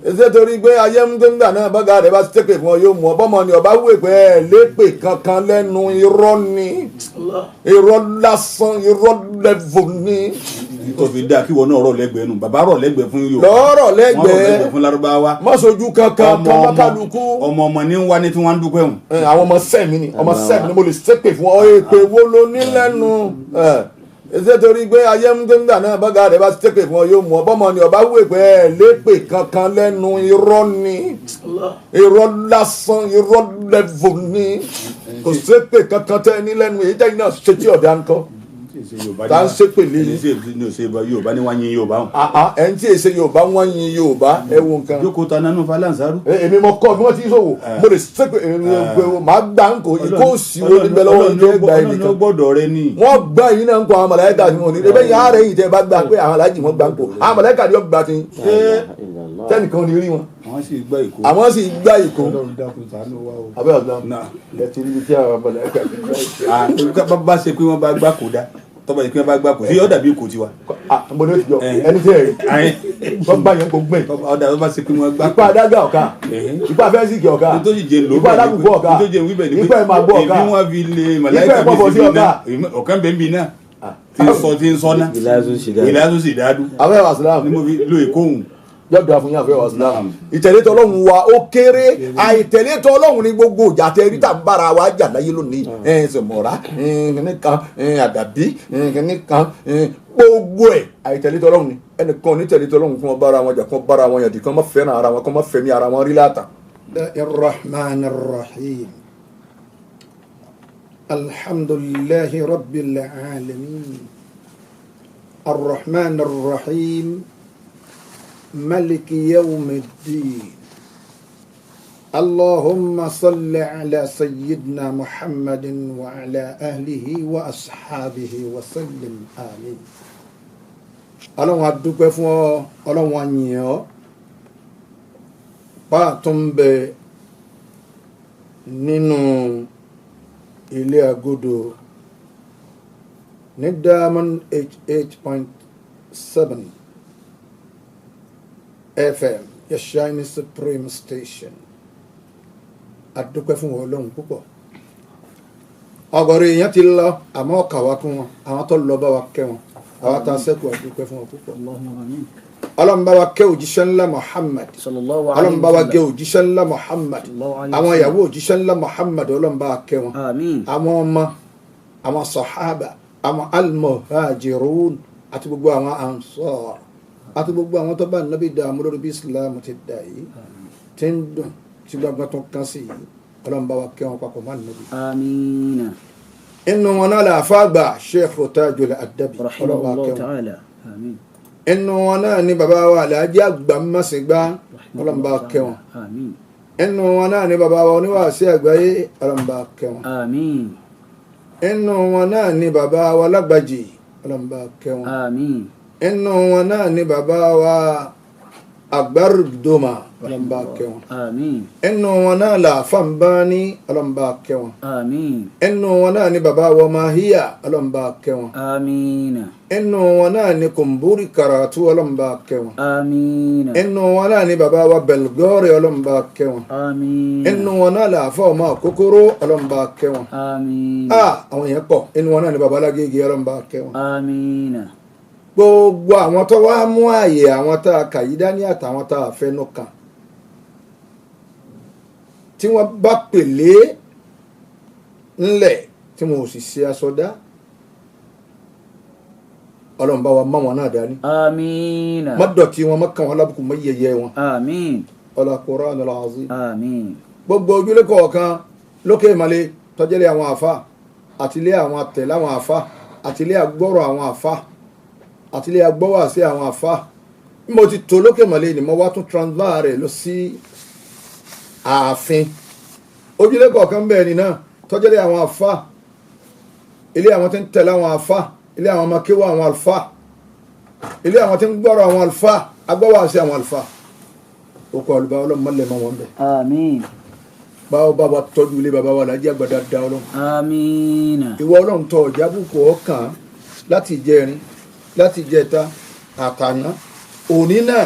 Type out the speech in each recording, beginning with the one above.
Ẹsẹ̀ torí pé ayé ń gbéńgbà náà bọ́gà rẹ̀ bá ṣépè fún ọ yóò mú ọ bọ́mọ ni ọba wúwe pé ẹ lépè kankan lẹ́nu irọ́ ni irọ́ lásán irọ́ lẹ́vù ni. tó fi dáa kí wọn náà rọ̀ lẹ́gbẹ̀ẹ́ nù bàbá rọ̀ lẹ́gbẹ̀ẹ́ fún Yorùbá lọ́rọ̀ lẹ́gbẹ̀ẹ́ fún Lárúbáwá mọ́sojú kankan kọ́mọ́kálukú. ọmọ ní wá ní tí wọ́n ń dúpẹ́ hùn. àwọn ọmọ sẹ́mi ni mo lè ṣépè fún ọ èpè wo ló ní lẹ́nu. Ẹsẹ̀ torí pé ayé ń gbéńgbà náà bọ́gà rẹ̀ bá ṣépè fún ọ yóò mú ọ bọ́mọ ni ọba wúwe pé ẹ lépè kankan lẹ́nu irọ́ ni irọ́ lásán irọ́ lẹ́vù ni kò ṣépè kankan tẹ́ ní lẹ́nu èyí jẹ́ iná ṣe tí ọ̀dà ńkọ́ tá ń ṣépè lé ní. Yorùbá ni wọ́n yin Yorùbá hùn. ẹ̀ ń tí èsè Yorùbá wọ́n yin Yorùbá ẹ wo nǹkan. jókòó ta nánú falansaru. èmi mo kọ́ bí wọ́n ti sọ̀wọ́ mo lè ṣépè máa gbà ń kó ikó òsì wo níbẹ̀ lọ́wọ́ ní ẹgbà yìí nìkan. gbọ́dọ̀ rẹ ni. wọ́n gbà yín náà ń kó àwọn màláíkà tí wọ́n ní ebe yàrá rẹ̀ yìí tẹ́ bá gbà pé àwọn aláàjì wọn gbà ń kó àwọn màláíkà ni wọ́n gbà tí tẹ́nìkan ní rí wọn. àwọn sì gbá ìkó. àwọn sì gbà ìkó. abẹ́ ọ̀dọ́ lẹ́tí níbi tí àwọn màláíkà bá ṣe pé wọ́n bá gbà kó dá tọ́ba yìí kí wọ́n bá gbà kó sí ọ̀dà bí kò tiwa. mo ní o ti jọ ẹni tí ẹ rí wọ́n gbà yẹn kó gbẹ̀. ọ̀dà tó bá ṣe pé wọ́n gbà kó. ipa adága ọ̀ka ipa fẹ́sìkì ọ̀ka ipa adágùnkù ọ̀ka ipa ẹ̀ máa gbọ́ ọ̀ka ibi wọn fi lè màláíkà bí sí bí náà ọ̀kan bẹ́ẹ̀ bí náà tí ń sọ náà ìlàsùn sì dáadú. abẹ́ wa sílámù ni mo fi lo ìkóhùn. yọ̀dọ̀ àfúnyàn àfẹ́ wa sílámù ìtẹ̀lẹ́tọ̀ Ọlọ́run wa ó kéré àìtẹ̀lẹ́tọ̀ Ọlọ́run ní gbogbo ìjà tẹ́rí tá bára wa jà láyé lónìí ṣèmọ̀ra kìnìkan àdàbí kìnìkan gbogbo ẹ̀ àìtẹ̀lẹ́tọ̀ Ọlọ́run ni ẹnìkan onítẹ̀lẹ́tọ̀ Ọlọ́run kí wọ́n bára wọn jà kí wọ́n bára wọn yàdí kí wọ́n má fẹ́ràn ara wọn kí wọ́n má fẹ́mi ara wọn rí láta. Ar-Rahman Ar-Rahim Alhamdulillahi Rabbil Alamin Ar-Rahman Ar-Rahim ملك يوم الدين اللهم صل على سيدنا محمد وعلى أهله وأصحابه وسلم آمين Ọlọ́run a dúpẹ́ fún ọ Ọlọ́run a yìn ọ́ pàtún bẹ nínú ilé agodo ní Diamond 88.7 FM, your shiny supreme station. Adúpẹ́ fún Ọlọ́run púpọ̀. Ọ̀gọ̀rọ̀ èèyàn ti lọ àmọ́ ọ̀kà wá kún wọn, àwọn tó lọ bá wa kẹ́ wọn, àwọn tá a sẹ́kù adúpẹ́ fún wọn púpọ̀. Ọlọ́run bá wa kẹ́ òjíṣẹ́ ńlá Muhammad. Ọlọ́run bá wa kẹ́ òjíṣẹ́ ńlá Muhammad. Àwọn ìyàwó òjíṣẹ́ ńlá Muhammad Ọlọ́run bá wa kẹ́ wọn. Àwọn ọmọ, àwọn sàhábà, àwọn al-muhajirun àti gbogbo àwọn ansar. Àti gbogbo àwọn tó bá nàbí dààmú lórí bí Islam ti dà yìí tí ń dùn tí gbàgbà tó kàn sí yìí Ọlọ́run bá wa kẹ́ wọn papọ̀ máa nàbí. Amina. Inú wọn náà làáfà àgbà Sheikh Tajul Adabi Ọlọ́run bá kẹ́ wọn. Inú wọn náà ni bàbá wa Alhaji àgbà Màsígbà Ọlọ́run bá kẹ́ wọn. Inú wọn náà ni bàbá wa oníwàásí àgbáyé Ọlọ́run bá kẹ́ wọn. Inú wọn náà ni bàbá wa Lágbàjì Ọlọ́run bá kẹ́ wọn. Inú wọn náà ni bàbá wa Agbárùdọ́mà ọlọ́mbà kẹwọn. Inú wọn náà Làfàǹbání ọlọ́mbà kẹwọn. Inú wọn náà ni bàbá wa Máhíyà ọlọ́mbà kẹwọn. Inú wọn náà ni Kùmbúrì Karatu ọlọ́mbà kẹwọn. Inú wọn náà ni bàbá wa Belgore ọlọ́mbà kẹwọn. Inú wọn náà Làfà ọmọ Kókóró ọlọ́mbà kẹwọn. Àwọn yẹn pọ̀. Inú wọn náà ni bàbá Lágége ọlọ́mbà kẹwọn. Gbogbo àwọn tó wá mú ààyè àwọn tá a kà yí dání àtàwọn tá a fẹnu kàn tí wọ́n bá pèlé ńlẹ̀ tí wọn ò sì ṣe aṣọdá Ọlọ́run bá wa mọ́ wọn náà dání. Àmín. Má dọ̀tí wọn, má kàn wọn lábùkù, má yẹ̀yẹ́ wọn. Àmín. Ọlá Qur'anul Azim. Àmín. Gbogbo ojúlé kọ̀ọ̀kan lókè ìmàle tọ́jẹ́lé àwọn àfa àtìlé àwọn àtẹ̀lé àwọn àfa àtìlé àgbọ̀rọ̀ àwọn àfa àtìlé agbọ́wà sí àwọn àfa bí mo ti tó lókè mọ̀lẹ́ ni mo wá tún transfer rẹ̀ lọ sí ààfin ojúlé kọ̀ọ̀kan bẹ́ẹ̀ ni náà tọ́jẹ́lé àwọn àfa ilé àwọn tí ń tẹ̀lé àwọn àfa ilé àwọn makéwà àwọn àlfà ilé àwọn tí ń gbọ́rọ̀ àwọn àlfà agbọ́wà sí àwọn àlfà okò àlùbá ọlọ́mọlẹ̀ mọ́ wọn bẹ̀. Àmín. Báwo bá wa tọ́jú ilé bàbá wa lájẹ́ àgbàdá da ọlọ́run. Àmín. Ìwọ ọlọ́run tọ́ ọ̀já bùkù ọkàn láti jẹrin láti jẹta àtàná òní náà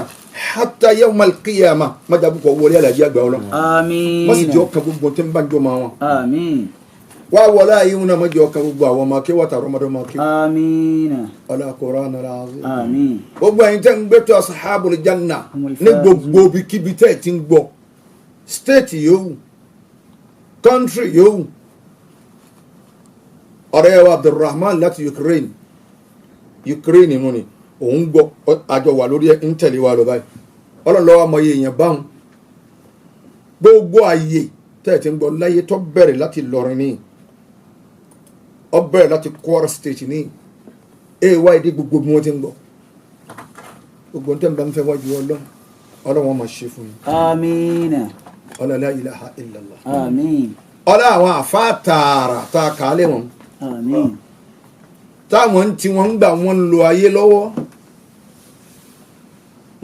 hatta yawmal qiyamah má jà bùkọ̀ wọlé alájí àgbà ọlọ́run آمين má sì jẹ́ ọkàn gbogbo tí ń bá ń jọ máa wọn آمين wá wọlé ayé wọn náà má jẹ́ ọkàn gbogbo àwọn ọmọ akéwà tààrọ ọmọdé ọmọ akéwà آمين ọlá Qur'an al-azim آمين gbogbo ẹ̀yin tẹ́ ń gbé tó ashabul janna ní gbogbo ibikíbi tẹ́ ẹ̀ ti ń gbọ́ state yòówù country yòówù ọ̀rẹ́ wa Abdulrahman láti Ukraine mú ni òun gbọ́ àjọ wà lórí ń tẹ̀lé wa lọ báyìí ọlọ́lọ́wọ́ ọmọ yìí èèyàn báwọn gbogbo ààyè tẹ́ ẹ̀ ti ń gbọ́ láyé tó bẹ̀rẹ̀ láti lọrin ní ọ bẹ̀rẹ̀ láti Kwara state ní èèwà èdè gbogbo bí wọ́n ti ń gbọ́ gbogbo tẹ́ ń bá ń fẹ́ wájú ọlọ́wọ́n máa ṣe fún yín آمين ọlá la ilaha illallah آمين ọlá àwọn àfáà tààrà tá a kàálẹ̀ wọn آمين táwọn tí wọ́n ń gbà wọ́n lo ayé lọ́wọ́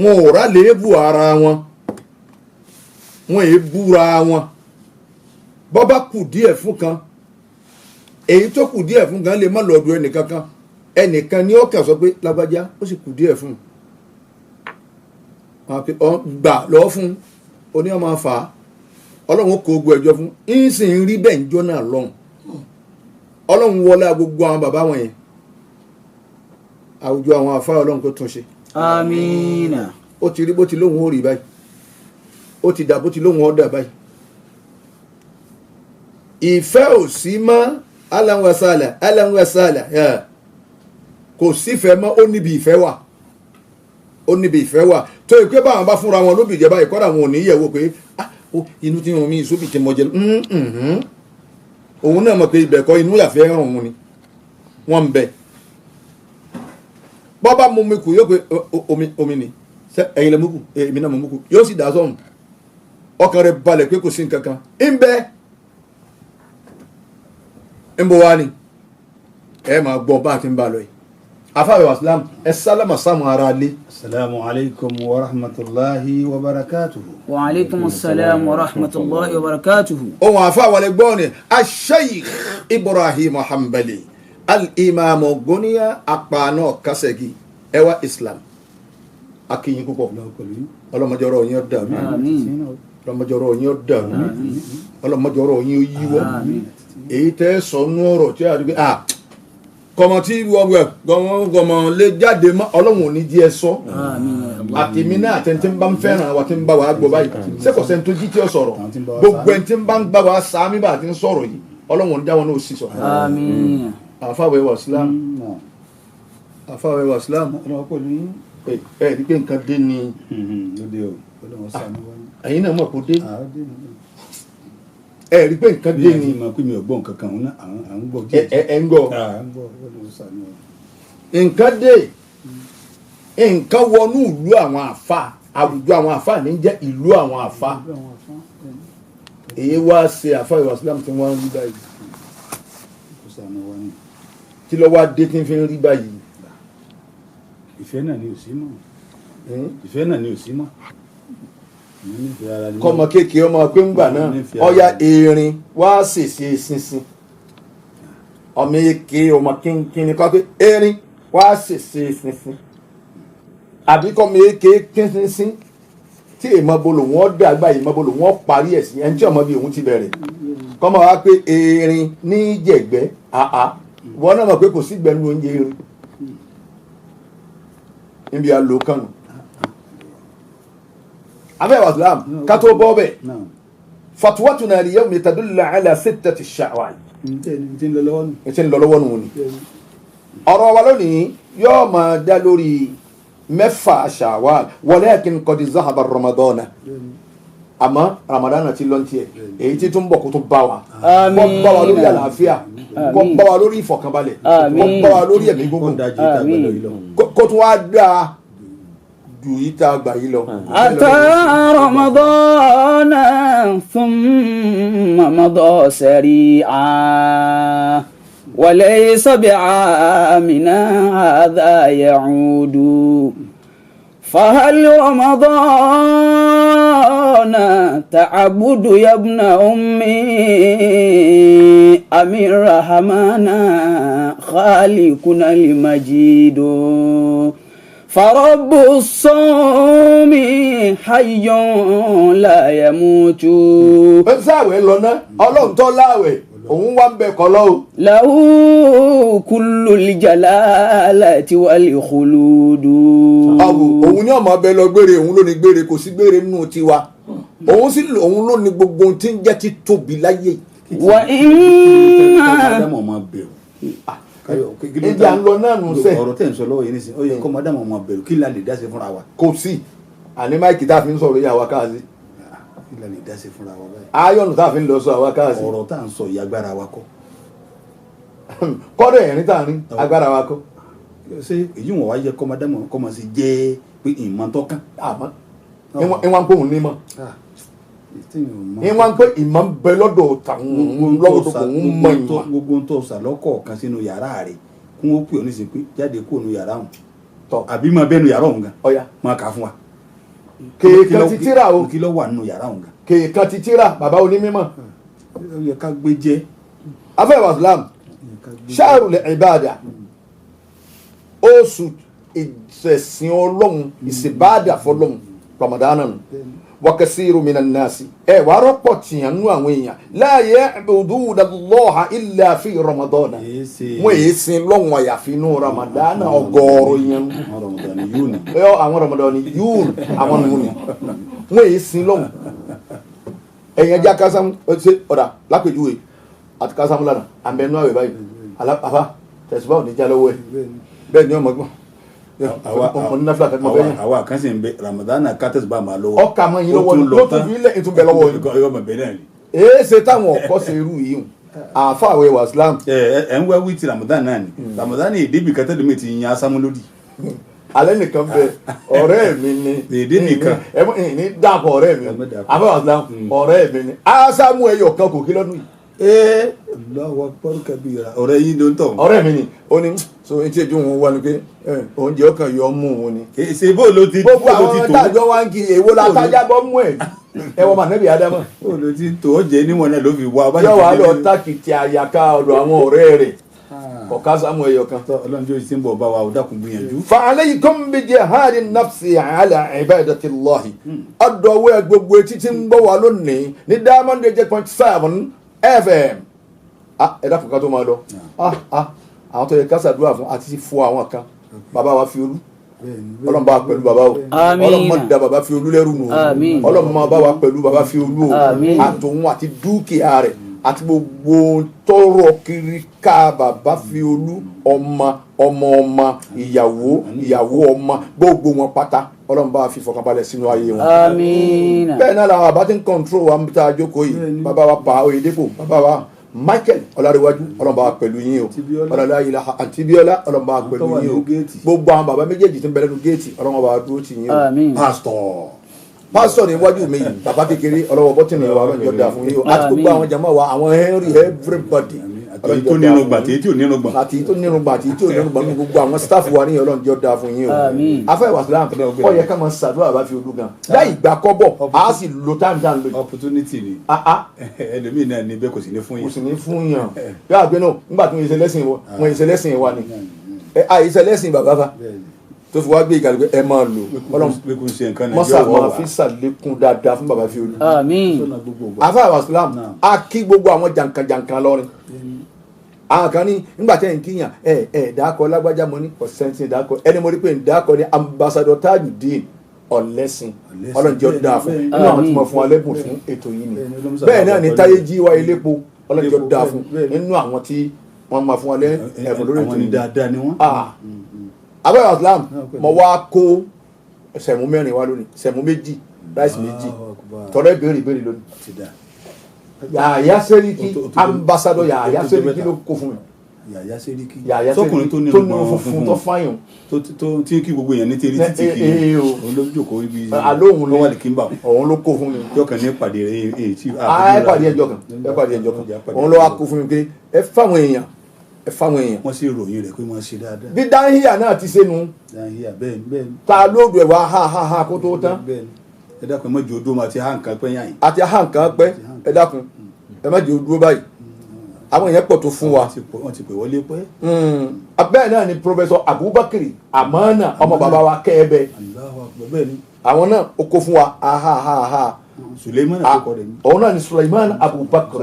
wọn ò rà léébù ara wọn wọn èé búra wọn bọ́bá kù díẹ̀ fún kan èyí tó kù díẹ̀ fún kan lè má lọ́dọ̀ ẹnìkankan ẹnìkan ni ó kàn sọ pé lágbájá ó sì kù díẹ̀ fún gbà lọ́ fún oní ọmọ afá ọlọ́run kó ogun ẹjọ́ fún ń sì ń rí bẹ́ẹ̀ ń jọ́ náà lọ́hùn ọlọ́run wọlé gbogbo àwọn bàbá wọn yẹn àwùjọ àwọn àfáà ọlọ́run kó tún ṣe آمين ó ti rí bó ti lóhun ó rí báyìí ó ti dà bó ti lóhun ó dà báyìí ìfẹ́ ò sí mọ́ Ahlan wa sahlan kò sífẹ́ mọ́ ó níbi ìfẹ́ wà tó ìpé báwọn bá fúnra wọn lóbi ìjẹba ìkọ́dà wọn ò ní yẹ̀wò pé inú tí wọn mi ìsóbì tí mo jẹ òun náà mọ̀ pé ibẹ̀kọ́ inú yàfẹ́ ràn òun ni wọ́n ń bẹ bọ́bá mú mi kù yóò pé omi ni ẹ̀yin lẹ mú kù èmi náà mú kù yóò sì dá sọ́hùn ọkàn rẹ̀ balẹ̀ pé kò sí nǹkan kan ń bẹ ń bọ̀ wá ni ẹ máa gbọ́ bá a ti ń bá a lọ yìí afáàbẹ̀ wàsílám ẹ sálámà sáàmù ara lé. Assalamu alaikum wa rahmatullahi wa barakatuhu. Wa alaikum assalam wa rahmatullahi wa barakatuhu. ohun àfáàwọlẹ̀ gbọ́ ni Ash-Shaykh Ibrahim Hanbali al-Imam Goniya apàànà kásẹ̀gì ẹwà Islam akíyín púpọ̀ ọlọ́mọjọ́rọ̀ yín ó dàrú ọlọ́mọjọ́rọ̀ yín ó dàrú ọlọ́mọjọ́rọ̀ yín ó yíwọ́ èyí tẹ́ sọnú ọ̀rọ̀ tí a rí pé kọmọ tí gọmọ lè jáde mọ́ ọlọ́run ò ní jí ẹ sọ àtèmi náà àtẹ̀ntẹ́ ń bá ń fẹ́ràn wa tí ń bá wa gbọ́ báyìí sẹ́kọ̀ọ́sẹ́ tó jí tí ó sọ̀rọ̀ gbogbo ẹni tí ń bá ń gbá wa sàmì bá ti ń sọ̀rọ̀ yìí ọlọ́run ò ní jáwọn náà ó sì sọ. àfáwẹ̀ wà Islam àfáwẹ̀ wà Islam ẹ rí pé nǹkan dé ni ẹ̀yin náà mọ̀ kó dé ẹ rí pé nǹkan dé ni ẹ ń gbọ́ nǹkan dé nǹkan wọnú ìlú àwọn àfa àwùjọ àwọn àfa ní jẹ́ ìlú àwọn àfa èyí wá ṣe àfa ìwà Islam tí wọ́n ń rí báyìí kí ló wá dé tí ń fi ń rí báyìí. ìfẹ́ náà ni ò sí mọ́ ìfẹ́ náà ni ò sí mọ́ kọmọ kéèké ọmọ pé ń gbà náà ọya erin wá ṣèṣe ṣinṣin ọmọ èké ọmọ kínkín kọ́ pé erin wá ṣèṣe ṣinṣin àbí kọmọ èké kínkín tí èèmọ̀ bolo wọn dàgbà èèmọ̀ bolo wọn parí ẹ̀ sí ẹni tí ọmọ bíi òun ti bẹ̀rẹ̀ kọmọ wá pé erin ní jẹ̀gbẹ́ wọn náà mọ̀ pé kò sí gbẹ̀nu oúnjẹ erin níbi àlòkànnù abẹ́ wàsílám kátó bọ́ bẹ́ẹ̀ fatuwatuna al-yawm tadullu ala sittati Shawwal tí ń lọ lọ́wọ́ nù ní ọ̀rọ̀ wa lónìí yóò máa dá lórí 6 Shawwal walakin qad zahaba Ramadan àmọ́ Ramadan ti lọ́n tiẹ̀ èyí tí tún bọ̀ kó tún bá wa kó bá wa lórí àlàáfíà kó bá wa lórí ìfọ̀kànbalẹ̀ kó bá wa lórí ẹ̀mí gbogbo kó tún wá dáa أتى رمضان ثم مضى سريعا وليس بعامنا هذا يعود فهل رمضان تعبد يا ابن أمي أم الرحمن خالقنا المجيد فرب الصوم حي لا يموت sáwẹ̀ lọ ná ọlọ́run tó láwẹ̀ òun wá ń bẹ kọ́ lọ́wọ́. له كل الجلالة والخلود. òun ní ọmọ abẹ lọ gbére òun ló ní gbére kò sí gbére nínú tiwa òun ló ní gbogbo ohun tí ń jẹ́ ti tóbi láyé. wà mọ̀dámọ̀ máa bẹ̀rù. ìjà ń lọ náà nù sẹ́. ọ̀rọ̀ tẹ̀ ń sọ lọ́wọ́ yìí nísìnyí ó yẹ kó mọ̀dámọ̀ máa bẹ̀rù kí la lè dáṣe fúnra wa. kò sí àní máìkì tá a fi ń sọ̀rọ̀ yìí àwa káàsì. kí la lè dáṣe fúnra wa báyìí. ayọ̀nù tá a fi ń lọ sọ àwa káàsì. ọ̀rọ̀ tá à ń sọ yìí agbára wa kọ́. kọ́dọ̀ ẹ̀rín tá a rín agbára wa kọ́. ṣé èyí wọn wá yẹ kó mọ̀dámọ̀ kó máa ṣe jẹ́ pé ìmọ̀ tó kàn. àmọ́ ìwọ̀n ń pè òun ní mọ́ ìwọ̀n ń pè ìmọ̀ ń bẹ lọ́dọ̀ tàwọn lọ́wọ́ tó kò ń mọ ìmọ̀. gbogbo ń tọ́ sàlọ́kọ̀ kan sínú yàrá rẹ̀ kí wọ́n pè ọ́ nísìnyí pé jáde kó nu yàrá òun àbí máa bẹ́nu yàrá òun gan máa kà fún wa. kéèkan ti tíra o kí ló wà nínú yàrá òun gan. kéèkan ti tíra bàbá onímọ̀. ó yẹ ká gbé jẹ́. afẹ́ wàsílám ṣáàrù lè ìbáàdà oṣù ìṣẹ̀sìn ọlọ́run ìṣèbáàdà fọlọ́run Ramadan nù wakasiru minan nasi wàá rọ́pọ̀ tìyàn nú àwọn èèyàn la ya'buduna Allaha illa fi Ramadan wọ́n èyí sin lọ́wọ́n àyàfi inú Ramadan ọgọ́rùn yẹn àwọn Ramadan yún àwọn nùní wọ́n èyí sin lọ́wọ́n ẹ̀yìn ẹja kásámù ṣe ọ̀dà lápèjúwe àti kásámù lánàá àbẹnú àwẹ̀ báyìí alápàfà tẹ̀síbáwò níjà lọ́wọ́ ẹ̀ bẹ́ẹ̀ ni ọmọ gbọ́n àwa kan sì ń bẹ Ramadan kátẹ́sì bá máa lọ́wọ́ ọkà mọ́ yín lọ́wọ́ ló tún fi ilẹ̀ ìtúbẹ̀ lọ́wọ́ yìí èé ṣe táwọn ọkọ ṣe irú yìí àáfà àwẹ̀ wàsílám. ẹ ń wá wí ti Ramadan náà ni Ramadan ni èdè ibìkan tẹ́lẹ̀ mi ti yan asámú lódì. alẹ́ nìkan bẹ ọ̀rẹ́ mi ni èdè nìkan ní dàpọ̀ ọ̀rẹ́ mi àfẹ́ wàsílám ọ̀rẹ́ mi ni asámú ẹyọ kan kò kí lọ́dún yìí. lọ́wọ́ pọ́rùkẹ́bí ọ̀rẹ́ yìí ló ń tọ̀. ọ̀rẹ́ mi ni ó ní so etí ojú òun wá ni pé oúnjẹ ọkàn yọ mú òun ni. ṣe bó ló ti tó. gbogbo àwọn tájọ wá ń kí èwo la tájá bọ́ mú ẹ̀ ẹ wọ́n mà nẹ́bí ádámà. bó ló ti tó ó jẹ́ níwọ̀n náà ló fi wá. yọ wá lọ tákìtì àyàká ọ̀dọ̀ àwọn ọ̀rẹ́ rẹ̀ ọ̀ká sámú ẹyọ kan. ọlọ́run tó ti ń bọ̀ bá wa ó dákun gbìyànjú. fa alaykum bi jihadi nafsi ala ibadati Allahi ọ̀dọ̀ gbogbo etí tí ń bọ̀ wá lónìí ní Diamond 8.7 FM ẹ dákun ká tó máa lọ àwọn tó yẹ ká ṣàdúrà fún àti fún àwọn kan bàbá wa fi olú ọlọ́run bá wa pẹ̀lú bàbá o ọlọ́run má da bàbá fi olú lẹ́rù nù o ọlọ́run má bá wa pẹ̀lú bàbá fi olú o àtòun àti dúkìá rẹ̀ àti gbogbo tọrọ kiri ká bàbá fi olú ọmọ ìyàwó ọmọ gbogbo wọn pátá ọlọ́run bá wa fi fọkànbalẹ̀ sínú ayé wọn. bẹ́ẹ̀ náà làwọn àbá ti ń kọ́ńtró wa ń bí tá a jókòó yìí bàbá wa pa Oyèdépò bàbá wa Michael ọlárẹ̀wájú ọlọ́mọba wa pẹ̀lú yín o ọlọ́lá ilà àtibíọ́lá ọlọ́mọba wa pẹ̀lú yín o gbogbo àwọn bàbá méjèèjì tí ń bẹ̀rẹ̀ nu géètì ọlọ́mọba wa dúró tì yín o pásítọ̀ ní iwájú mi yìí bàbá kékeré ọlọ́wọ́ bọ́tìnì wa ọlọ́jọ́ dà fún yín o àti gbogbo àwọn jàmá wa àwọn Henry everybody àti tó nínú gbà tí tí ò nínú gbà àti tó nínú gbà tí tí ò nínú gbà ní gbogbo àwọn staff wa ní ọlọ́jọ́ dà fún yín o afẹ́ wàsílám ó yẹ ká máa ṣàdúrà bá fi olú gan láì gbà kọ́bọ̀ a sì lo time down lójú. opportunity ni ẹlòmíì náà ní bẹ́ẹ̀ kò sì ní fún yàn. kò sì ní fún yàn yóò àgbẹ̀ náà nígbà tó ń ṣe lẹ́sìn wa ni àìṣe lẹ́sìn bàbá fa tó fi wá gbé ìkàlẹ̀ pé ẹ máa lò ọlọ́run mọ́sà máa fi ṣàlékún dáadáa fún bàbá fi olú. afẹ́ wàsílám a kí gbogbo àwọn jàǹkànjàǹkàn lọ́rin àwọn kan ní nígbà tẹ́ ń kíyàn dákọ̀ lágbájá mo ní ọ̀sẹ̀ntì dákọ̀ ẹni mo rí pé ń dákọ̀ ní ambassador Tajudeen ọ̀lẹ́sìn ọlọ́njọ́ dáa fún inú àwọn tí mo fún wa lẹ́bùn fún ètò yìí ni bẹ́ẹ̀ náà ní Táyé Jíwá Elépo ọlọ́njọ́ dáa fún nínú àwọn tí wọ́n máa fún wa lẹ́bùn lórí ètò yìí. abẹ́rẹ́ islam mo wá kó sẹ̀mú mẹ́rin wá lónìí sẹ̀mú méjì ráìsì méjì tọ́lẹ̀ béèrè lónìí. Yàyà Sẹ́ríkì ambassador Yàyà Sẹ́ríkì ló kó fún mi. Yàyà Sẹ́ríkì sọkùnrin tó nínú funfun tó fáyàn tó tí kí gbogbo èèyàn ní tẹ́rí títí kì í olójókòó ibi alóhùn ló wà ní kíńbà òun ló kó fún mi. jọkàn ní pàdé rẹ èyí tí ẹ pàdé ẹjọ́ kan òun ló wá kó fún mi pé ẹ fáwọn èèyàn wọ́n sì ròyìn rẹ̀ pé wọ́n ṣe dáadáa. bí dáhìyà náà ti ṣe nu dáhìyà bẹ́ẹ̀ ta lóòdù ẹ̀ wá ha kó tó tán. ẹ dákun ẹ má jẹ́ odó máa ti há nǹkan pẹ́ yàn yìí. àti há nǹkan pẹ́ ẹ dákun ẹ má jẹ́ odó báyìí àwọn èèyàn pọ̀ tó fún wa. wọ́n ti pè wọlé pẹ́. bẹ́ẹ̀ náà ni Professor Abubakar Amana ọmọ bàbá wa kẹ́ẹ̀bẹ àwọn náà ó kó fún wa Suleiman àkókò rẹ̀ ni. òun náà ni Suleiman Abubakar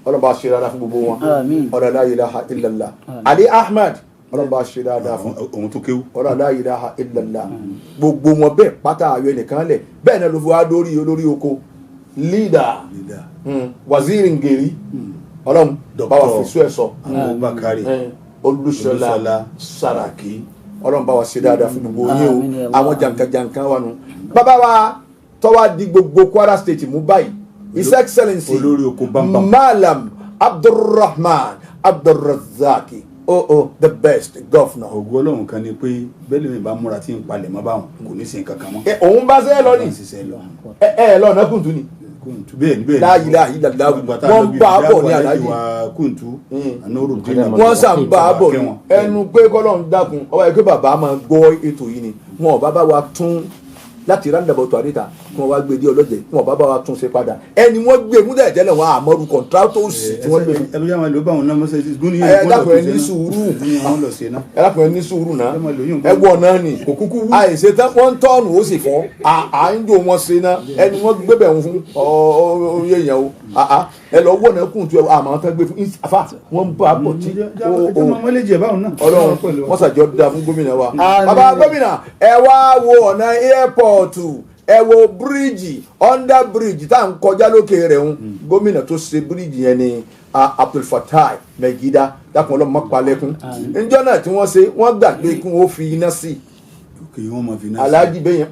ọlọ́ba ṣe dáadáa fún gbogbo wọn ọ̀rọ̀ la ilaha illallah Ali Ahmad ọlọ́ba ṣe dáadáa fún òun tó kéwú ọ̀rọ̀ la ilaha illallah gbogbo wọn bẹ́ẹ̀ pátá ayọ̀ ẹnìkan lẹ̀ bẹ́ẹ̀ náà ló fi wá dórí olórí oko leader waziri ngeri ọlọ́run bá wa fi sún ẹ̀ sọ Olúṣọlá Sàràkí ọlọ́run bá wa ṣe dáadáa fún gbogbo yín o àwọn jàǹkàjàǹkà wa nù bàbá wa tọ́wá di gbogbo Kwara State mú báyìí His Excellency Malam Abdulrahman Abdulrazaki the best governor. ògùn ọlọ́run kan ni pé bẹ́ẹ̀ mi bá múra tí ń palẹ̀ mọ́ báwọn kò ní sin kankan mọ́. òun bá sẹ́ lọ ní lọ ọ̀nà kùntù ni bẹ́ẹ̀ láàyè ìlàlá wọ́n bá a bọ̀ ní àlàyé wọ́n sàn bá a bọ̀ ní ẹnu pé kọ́lọ́run dákun ọba yìí pé bàbá máa gbọ́ ètò yìí ni wọn ò bá bá wa tún láti rándàbọ̀ tó àdéta kí wọ́n wá gbé dé ọlọ́jẹ̀ kí wọ́n bá wa tún ṣe padà ẹni wọ́n gbé múdẹ̀ jẹ́lẹ̀ wọn àmọ́rú kọ̀ntrátọ́ọ̀sì tí wọ́n gbé fún. ẹlòmíràn máa lò bá wọn náà mọ́sẹ̀ tí gúnni ẹ dákun ẹ ní sùúrù ẹ dákun ẹ ní sùúrù náà ẹ wọ̀ náà ni àìsè tán wọ́n tọ́ọ̀nù ó sì fọ́ à ń jò wọn ṣe náà ẹni wọ́n gbé bẹ̀ fún oyè yẹn o ẹ lọ wọ̀ náà kùn tó àmọ́ tán gbé fún àfà wọ́n bá a bọ̀ tí ọlọ́run wọ́n ṣàjọ da fún gómìnà wa bàbá gómìnà ẹ wá wo ọ̀nà airport ẹ wo bíríìjì under bridge tá à ń kọjá lókè rẹ̀ ń gómìnà tó ṣe bíríìjì yẹn ni Abdulfatai Megida dákun ọlọ́mọ palẹ́kún níjọ́ náà tí wọ́n ṣe wọ́n gbàgbé kí wọ́n fi iná sí aláàjì bẹ́yẹn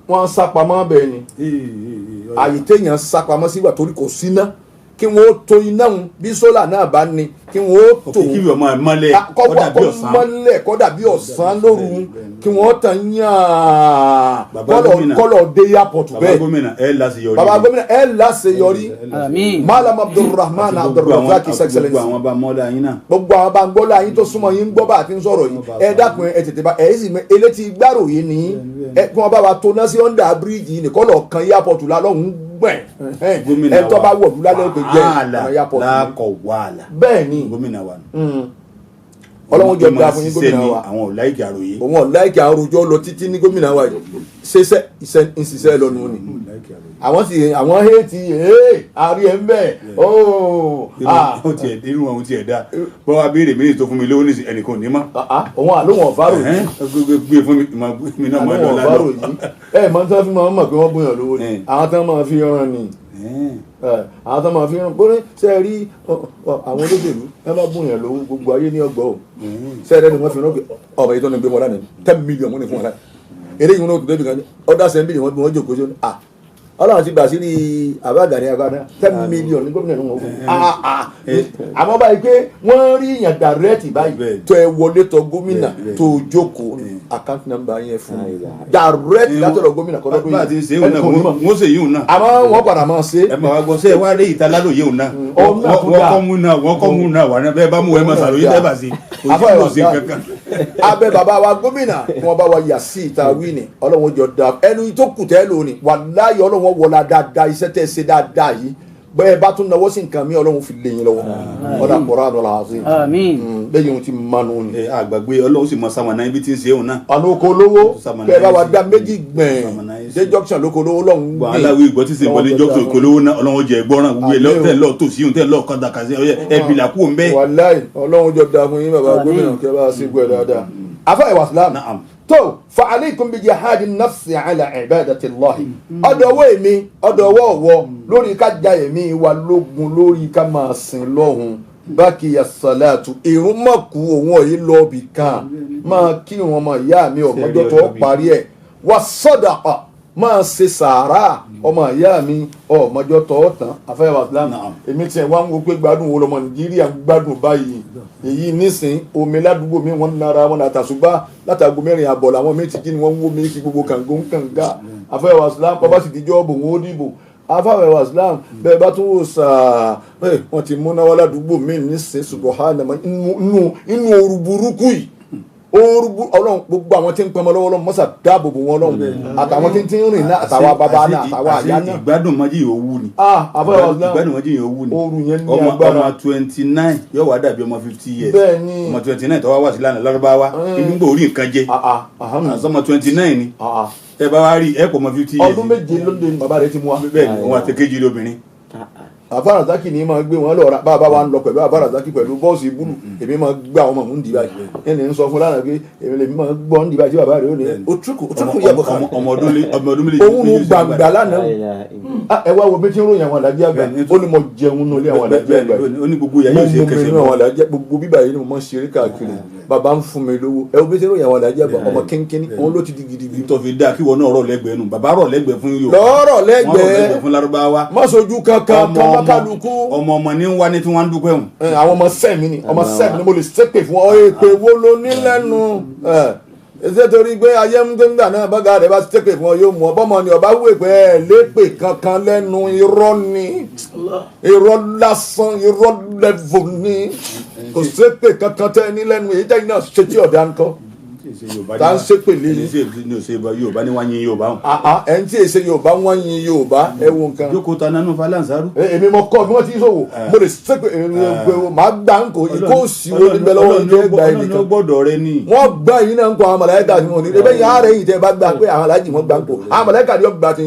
wọ́n sápamọ́ bẹ́ẹ̀ ni àyè téèyàn sápamọ́ sí wà torí kò síná kí wọ́n tó iná ń bí sólà náà bá ní kí wọ́n tó mọ́lẹ̀ kọ́dà bí ọ̀sán lóru kí wọ́n tàn yàn kọ́lọ̀ dé airport bẹ́ẹ̀ baba gómìnà ẹ̀ láṣeyọrí Malam Abdulrahman Abdulrazak His Excellency gbogbo àwọn bá ń gbọ́ láyín tó súnmọ́ yín ń gbọ́ bá àti ń sọ̀rọ̀ yìí ẹ dákun ẹ tètè bá ẹ sì elétí gbárò yìí ní kí wọ́n bá wa tó ná sí under bridge yìí ní kọ́lọ̀ kan airport lálọ́hún ẹ tó bá wọ̀ dúró lálẹ́ òkè jẹ́ bẹ́ẹ̀ ni gómìnà wa ọlọ́run jọ gba fún yín gómìnà wa àwọn ọ̀láìkì àròyé òun ọ̀láìkì àròjọ lọ títí ní gómìnà wa ṣẹṣẹ ìṣiṣẹ́ lọ́nu ni àwọn sì àwọn hétí àárí ẹ̀ ń bẹ̀ irú àwọn tiẹ̀ dá bọ́ wa béèrè méjì tó fún mi lówó ní ẹnìkan ní mọ́. òun àlóhùn ọ̀fárò yìí gbé fún mi náà mọ́ ẹ̀dọ́ lánàá. ẹ̀ máa ń tán fún mọ̀ pé wọ́n bóyá lówó ni àwọn tán máa fi ràn ni àwọn tó máa fi hàn bóni ṣe é rí àwọn olóṣèlú ẹ bá bóyá lówó gbogbo ayé ní ọgbọ o ṣe é rẹ ni wọ́n fi hàn pé ọmọ yìí tó ní gbé wọn lánàá 10 million wọ́n ní fún wọn lánàá eré yìí wọn tó débi kan ọdá sẹ́ńbìlì wọn bí wọ́n jòkó sí ọlọ́run ti gbà sí ní àbáàgà ní agbádá 10 million ní gómìnà ní wọn fún àmọ́ báyìí pé wọ́n rí yàn dàrẹ́tì báyìí tó ẹ wọlé tọ̀ gómìnà tó jókòó account number yẹn fún dàrẹ́tì látọ̀dọ̀ gómìnà kọ́ lọ́dún yìí wọ́n ṣe yìí náà àmọ́ wọ́n padà máa ṣe. ẹ máa gbọ́ sẹ́ wá rí ìta lálò yìí náà wọ́n kọ́ mú náà wà náà bẹ́ẹ̀ bá mú ẹ máa ṣàròyé tẹ́ bá sí kò sí kankan. abẹ bàbá wa gómìnà wọn bá wa yà sí ìta wíìnì ọlọ́run jọ da ẹnu tó kù tẹ́ lónìí wàláyé ọlọ́run wọlá dáadáa iṣẹ́ tẹ́ ṣe dáadáa yìí bẹ́ẹ̀ bá tún náwó sí nǹkan mi ọlọ́run fi lè yín lọ́wọ́ ọ̀dà kọ́ra àdọ́là àti bẹ́ẹ̀ yóò ti mánu ni. àgbàgbé ọlọ́run sì mọ sàmànà ibi tí ń ṣe òun náà. àná oko olówó bẹ́ẹ̀ bá wa dá méjì gbẹ̀ẹ́n dé junction lóko olówó lọ́hùn-ún gbé. aláwí ìgbọ́ tí sèwọ́n dé junction oko olówó náà ọlọ́run jẹ gbọ́ràn gbogbo tẹ̀ lọ́ọ̀ tó sí tẹ̀ lọ́ọ̀ kọ́ńtà kàṣẹ ẹbí làkú òun bẹ́ẹ̀. wàláì ọlọ́run jọ da fún yín bàbá gómìnà kẹ́ bá sí gbọ́ dáadáa. afa ìwà sílámù tó fa aleikum bi jihadi nafsi ala ibadati Allahi ọdọwọ èmi ọdọwọ ọwọ lórí ká ja èmi wa lógun lórí ká máa sìn lọ́hùn bákìyà sàlátù ìrun mọ̀kú òun ọ̀yẹ́ lọ́ọ̀bì kan máa kí wọn ọmọ ìyá mi ọ̀gbọ́njọ́ tó parí ẹ̀ wà sadaqa máa ṣe sàárà ọmọ ìyá mi ọmọjọ́ tó tán afẹ́wà islam èmi tiẹ̀ wá ń wo pé gbádùn wo lọmọ Nàìjíríà gbádùn báyìí èyí nísìn omi ládùúgbò mi wọn nara wọn àtàṣùgbà látàgò 4 àbọ̀ làwọn méjì kí ni wọ́n ń wó mi kí gbogbo kàngó kànga afẹ́wà islam bàbá sì dijọ́ bò wọ́n ó dìbò afẹ́wà islam bẹ́ẹ̀ bá tún wò sàá wọ́n ti múná wá ládùúgbò mi nísìn subhanallah inú ooru burúkú yìí ooru Ọlọ́run gbogbo àwọn tí ń pẹmọ lọ́wọ́ Ọlọ́run mọ́sà dáàbò bò wọn Ọlọ́run àtàwọn tí ń rìn náà àtàwọn bàbá náà àtàwọn àyà náà. ìgbádùn mọ́jì yóò wú ni. ìgbádùn mọ́jì yóò wú ni. ooru yẹn ní agbára. ọmọ 29 yóò wá dàbí ọmọ 50 years. bẹ́ẹ̀ni ọmọ 29 tó wá sí lánàá lárúbáwá ibi gbò orí nǹkan jẹ. àsọmọ 29 ni ẹ bá wá rí ẹ pọ̀ ọmọ 50 years. ọdún méje ló dé ní bàbá rẹ ti mú wa. bẹ́ẹ̀ni òun àti kejì lóbìnrin. àfàràzákì ni máa gbé wọn lọ ra bàbá wa ń lọ pẹ̀lú àfàràzákì pẹ̀lú bọ́ọ̀sì búlù èmi máa gbé àwọn ọmọ mò ń dì báyìí ẹni ń sọ fún lánàá pé èmi lèmi máa gbọ́ ń dì báyìí tí bàbá rẹ̀ ó ní òtúkù yẹ bọ̀ kàn ọmọ ọdún méjì. òun ló gbàgbà lánàá ẹ wá wo bí tí ń ròyìn àwọn àdájẹ́ àgbà ó ní mo jẹun nulẹ̀ àwọn àdájẹ́ àgbà ó ní gbogbo yàrá yóò ṣe kẹsẹ̀ mọ́ àwọn àdájẹ́ gbogbo bíbà yìí ni mo máa ń ṣeré káàkiri bàbá ń fún mi lówó ẹ wo bí tí ń ròyìn àwọn àdájẹ́ àgbà ọmọ kínkínní òun ló ti di gidigidi. tó fi dáa kí wọn náà rọ̀ lẹ́gbẹ̀ẹ́ nù bàbá rọ̀ lẹ́gbẹ̀ẹ́ fún Yorùbá lọ́rọ̀ lẹ́gbẹ̀ẹ́ fún Lárúbáwá má sojú kankan kan kálukú ọmọ ní wá ní tí wọ́n ń dúpẹ́ hùn. àwọn ọmọ sẹ́mi ni mo lè ṣépè fún ọ èpè wo ló ní lẹ́nu ṣé torí pé ayé ń gbé náà bọ́gà rẹ̀ bá ṣépè fún ọ yóò mú ọ bọ́mọ ni ọba wúwe pé ẹ lépè kankan lẹ́nu irọ́ ni irọ́ lásán irọ́ lẹ́vù ni kò ṣépè kankan tẹ́ ní lẹ́nu èyí tẹ́yìn náà ṣe tí ọ̀dà ńkọ́ tá ń ṣépè lé ní. Yorùbá ni wọ́n yin Yorùbá hùn. ẹ̀ ń tí èsè Yorùbá wọ́n yin Yorùbá ẹ wo nǹkan. jókòó ta nánú falansaru. èmi mo kọ́ bí wọ́n ti sọ̀wọ́ mo lè ṣépè màá gbà ń kó ikó òsìwò níbẹ̀ lọ́wọ́ ní ẹgbà yìí nìkan. ọlọ́run gbọ́dọ̀ rẹ ni. wọ́n gbà yín náà ń kọ́ àwọn màláíkà tí wọ́n ní ebe yàrá rẹ̀ yìí tẹ́ bá gbà pé àwọn aláàjì wọ́n gbà ń kó àwọn màláíkà ni wọ́n gbà ti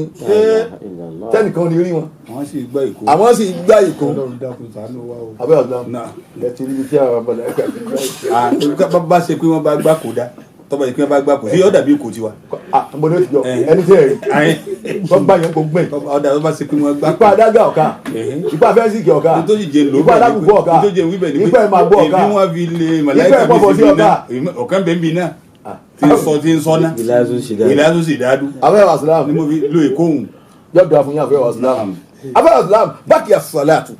tẹ́nìkan ní rí wọn. àwọn sì gbà ìkó. abẹ́ ọ̀dọ́ ẹ ti rí ibi tí àwọn màláíkà ti gbà. bá ṣe pé wọ́n bá gbà kó dá tọ́ba yìí kí wọ́n bá gbà kó sí ọ̀dà bí kò tiwa. mo ní o ti jọ ẹni tí ẹ rí wọ́n gbà yẹn kó gbẹ̀. ọ̀dà tó bá ṣe pé wọ́n gbà kó. ipa adága ọ̀ka ipa fẹ́sìkì ọ̀ka ipa adágùnkù ọ̀ka ipa ẹ̀ máa gbọ́ ọ̀ka ipa wọn fi lè màláíkà bí sí iná ọ̀kan bẹ́ẹ̀ bí náà tí ń sọ náà ìlàsùn sì dáadú. afẹ́ wàsílám ni mo fi lo ìkóhùn. yọ̀dọ̀ àfúnyàn afẹ́ wàsílám afẹ́ wàsílám bákì àsàlátù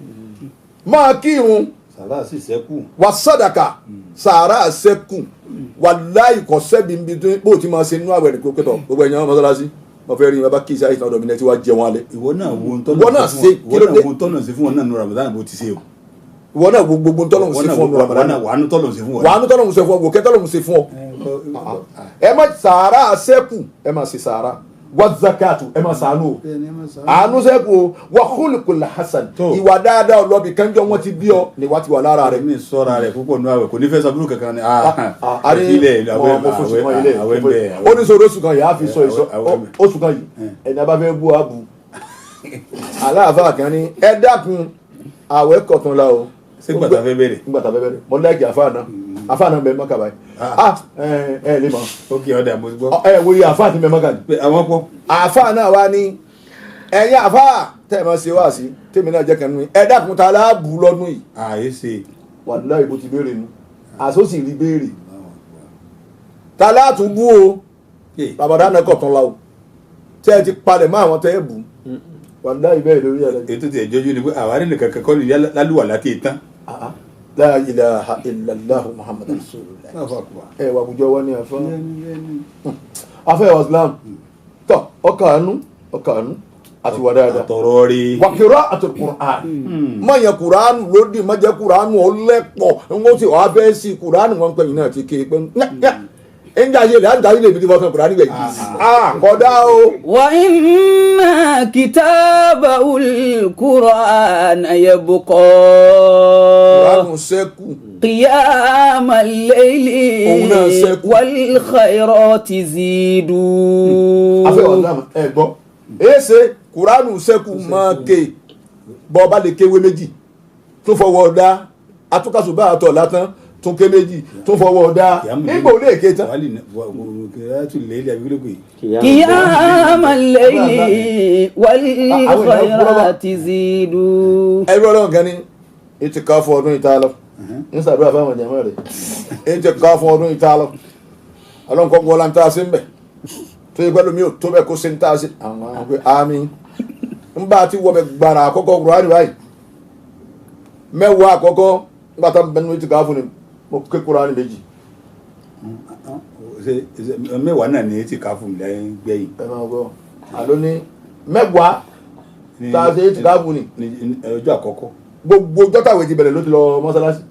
máa kírun sàrà sì sẹ́kù. wà sàdákà sàrà sẹ́kù wàláhì kò sẹ́bi níbi tó bó ti máa ṣe nínú àwẹ̀ nìkan pẹ́tọ̀ gbogbo ẹ̀yàn wọn mọ́sálásí wọ́n fẹ́ rí bàbá kí ìṣe àìsàn ọ̀dọ̀ mi náà ti wá jẹun alẹ́. ìwọ náà wo tọ́nà sí fún wọn náà nù Ramadan bó ti ṣe o. ìwọ náà wo gbogbo tọ́lọ̀ sí fún ọ Ramadan wàánu tọ́lọ̀ sí fún ọ. wàánu tọ́lọ̀ sí fún ọ wòkẹ́ tọ́lọ̀ sí fún ọ. ẹ má sàrà sẹ́kù ẹ má ṣe sàrà wà zakatu ẹ má ṣàánú o àánú sẹ́kù o wà khuluqul hasan ìwà dáadáa ọlọ́bì kánjọ́ wọn ti bí ọ ni wà ti wà lára rẹ. mi sọ́ra rẹ̀ púpọ̀ nù àwẹ̀ kò ní fẹ́ sọ burúkú kankan ni. ilé àwẹ̀ bẹ́ẹ̀ ó ní sọ̀rọ̀ oṣù kan yìí á fi sọ oṣù kan yìí ẹni abá fẹ́ bú abu aláàfáà kan ní ẹ dákun àwẹ̀ kọ̀tún la o. ṣé gbàtà fẹ́ bẹ̀rẹ̀. gbàtà fẹ́ bẹ̀rẹ̀ mo lẹ́gì àfáà náà bẹ̀ mọ́kà báyìí. ẹ lè mọ. ó kì í ọ̀dà mo ti gbọ́. ẹ wo iye àfáà ti bẹ̀ mọ́kà ni. àwọn pọ̀. àfáà náà wá ní ẹ̀yin àfáà tẹ́ ẹ máa ṣe wá sí tèmi náà jẹ́ kẹ́nu ẹ dákun ta láàbù lọ́dún yìí. àyè ṣe. wàláhì bó ti béèrè nu àsósì rí béèrè ta láàtún bú o Ramadan náà kọ̀tún la o tẹ́ ẹ ti palẹ̀ mọ́ àwọn tẹ́ ẹ bù wàláhì bẹ́ẹ̀ lórí ẹ̀ lẹ́yìn. ètò tí ẹ jọjú ni pé àwárí nìkan kankan ní lálùwà láti tán. La ilaha illallah Muhammad rasulullah. ẹ wà àwùjọ wọn ni afẹ́ waslam tọ́ ọkàánú àti wà dáadáa. àtọ̀rọ̀ rí. wàkìrọ̀ àti Qur'an. má yẹ Qur'an lódì má jẹ́ Qur'an ọlẹ́pọ̀ ń tí wàá fẹ́ sí Qur'an wọn pẹ̀lú náà ti ké pé ń jà yé láti dájú lè mi ti fọkàn Qur'an nígbà yìí. kódà o. wa inna kitabul Qur'an yabqa. Qur'an sẹ́kù. Qiyamal layli wal khayrati zidu. afẹ́ waslam ẹ gbọ́ èsè Kuranu sẹ́kù máa ké bọ́ bá lè kéwé méjì tó fọwọ́ dá atúkàsù bá àtọ̀ látán tún ké méjì tó fọwọ́ dá nígbà ò lè ké tán. Qiyamal layli wal khayrati zidu. ẹgbẹ́ ọlọ́run kan ní ètò ká fún ọdún ìta lọ ní sàdúrà fáwọn jàmọ́ rẹ̀ ètò ká fún ọdún ìta lọ ọlọ́run kọ́ wọlá ń tá a sí ń bẹ̀ tó yẹ pẹ́lú mi ò tó bẹ́ẹ̀ kó ṣe ń tá a sí àwọn àgbẹ̀ àmì ń bá a ti wọ́ bẹ gbàrà àkọ́kọ́ Kùránì báyìí mẹ́wàá àkọ́kọ́ nígbà tá a bẹnu ètò ká fún ni mo ké Kùránì méjì. mẹ́wàá náà ní ètò ká fún mi lẹ́yìn gbẹ̀yìn. ẹ máa gbọ́ àló ní mẹ́wàá tá a ṣe ètò ká fún ni. ọjọ́ àkọ́kọ́. gbogbo jọ́tàwé ti bẹ̀rẹ̀ ló ti lọ mọ́sálásí.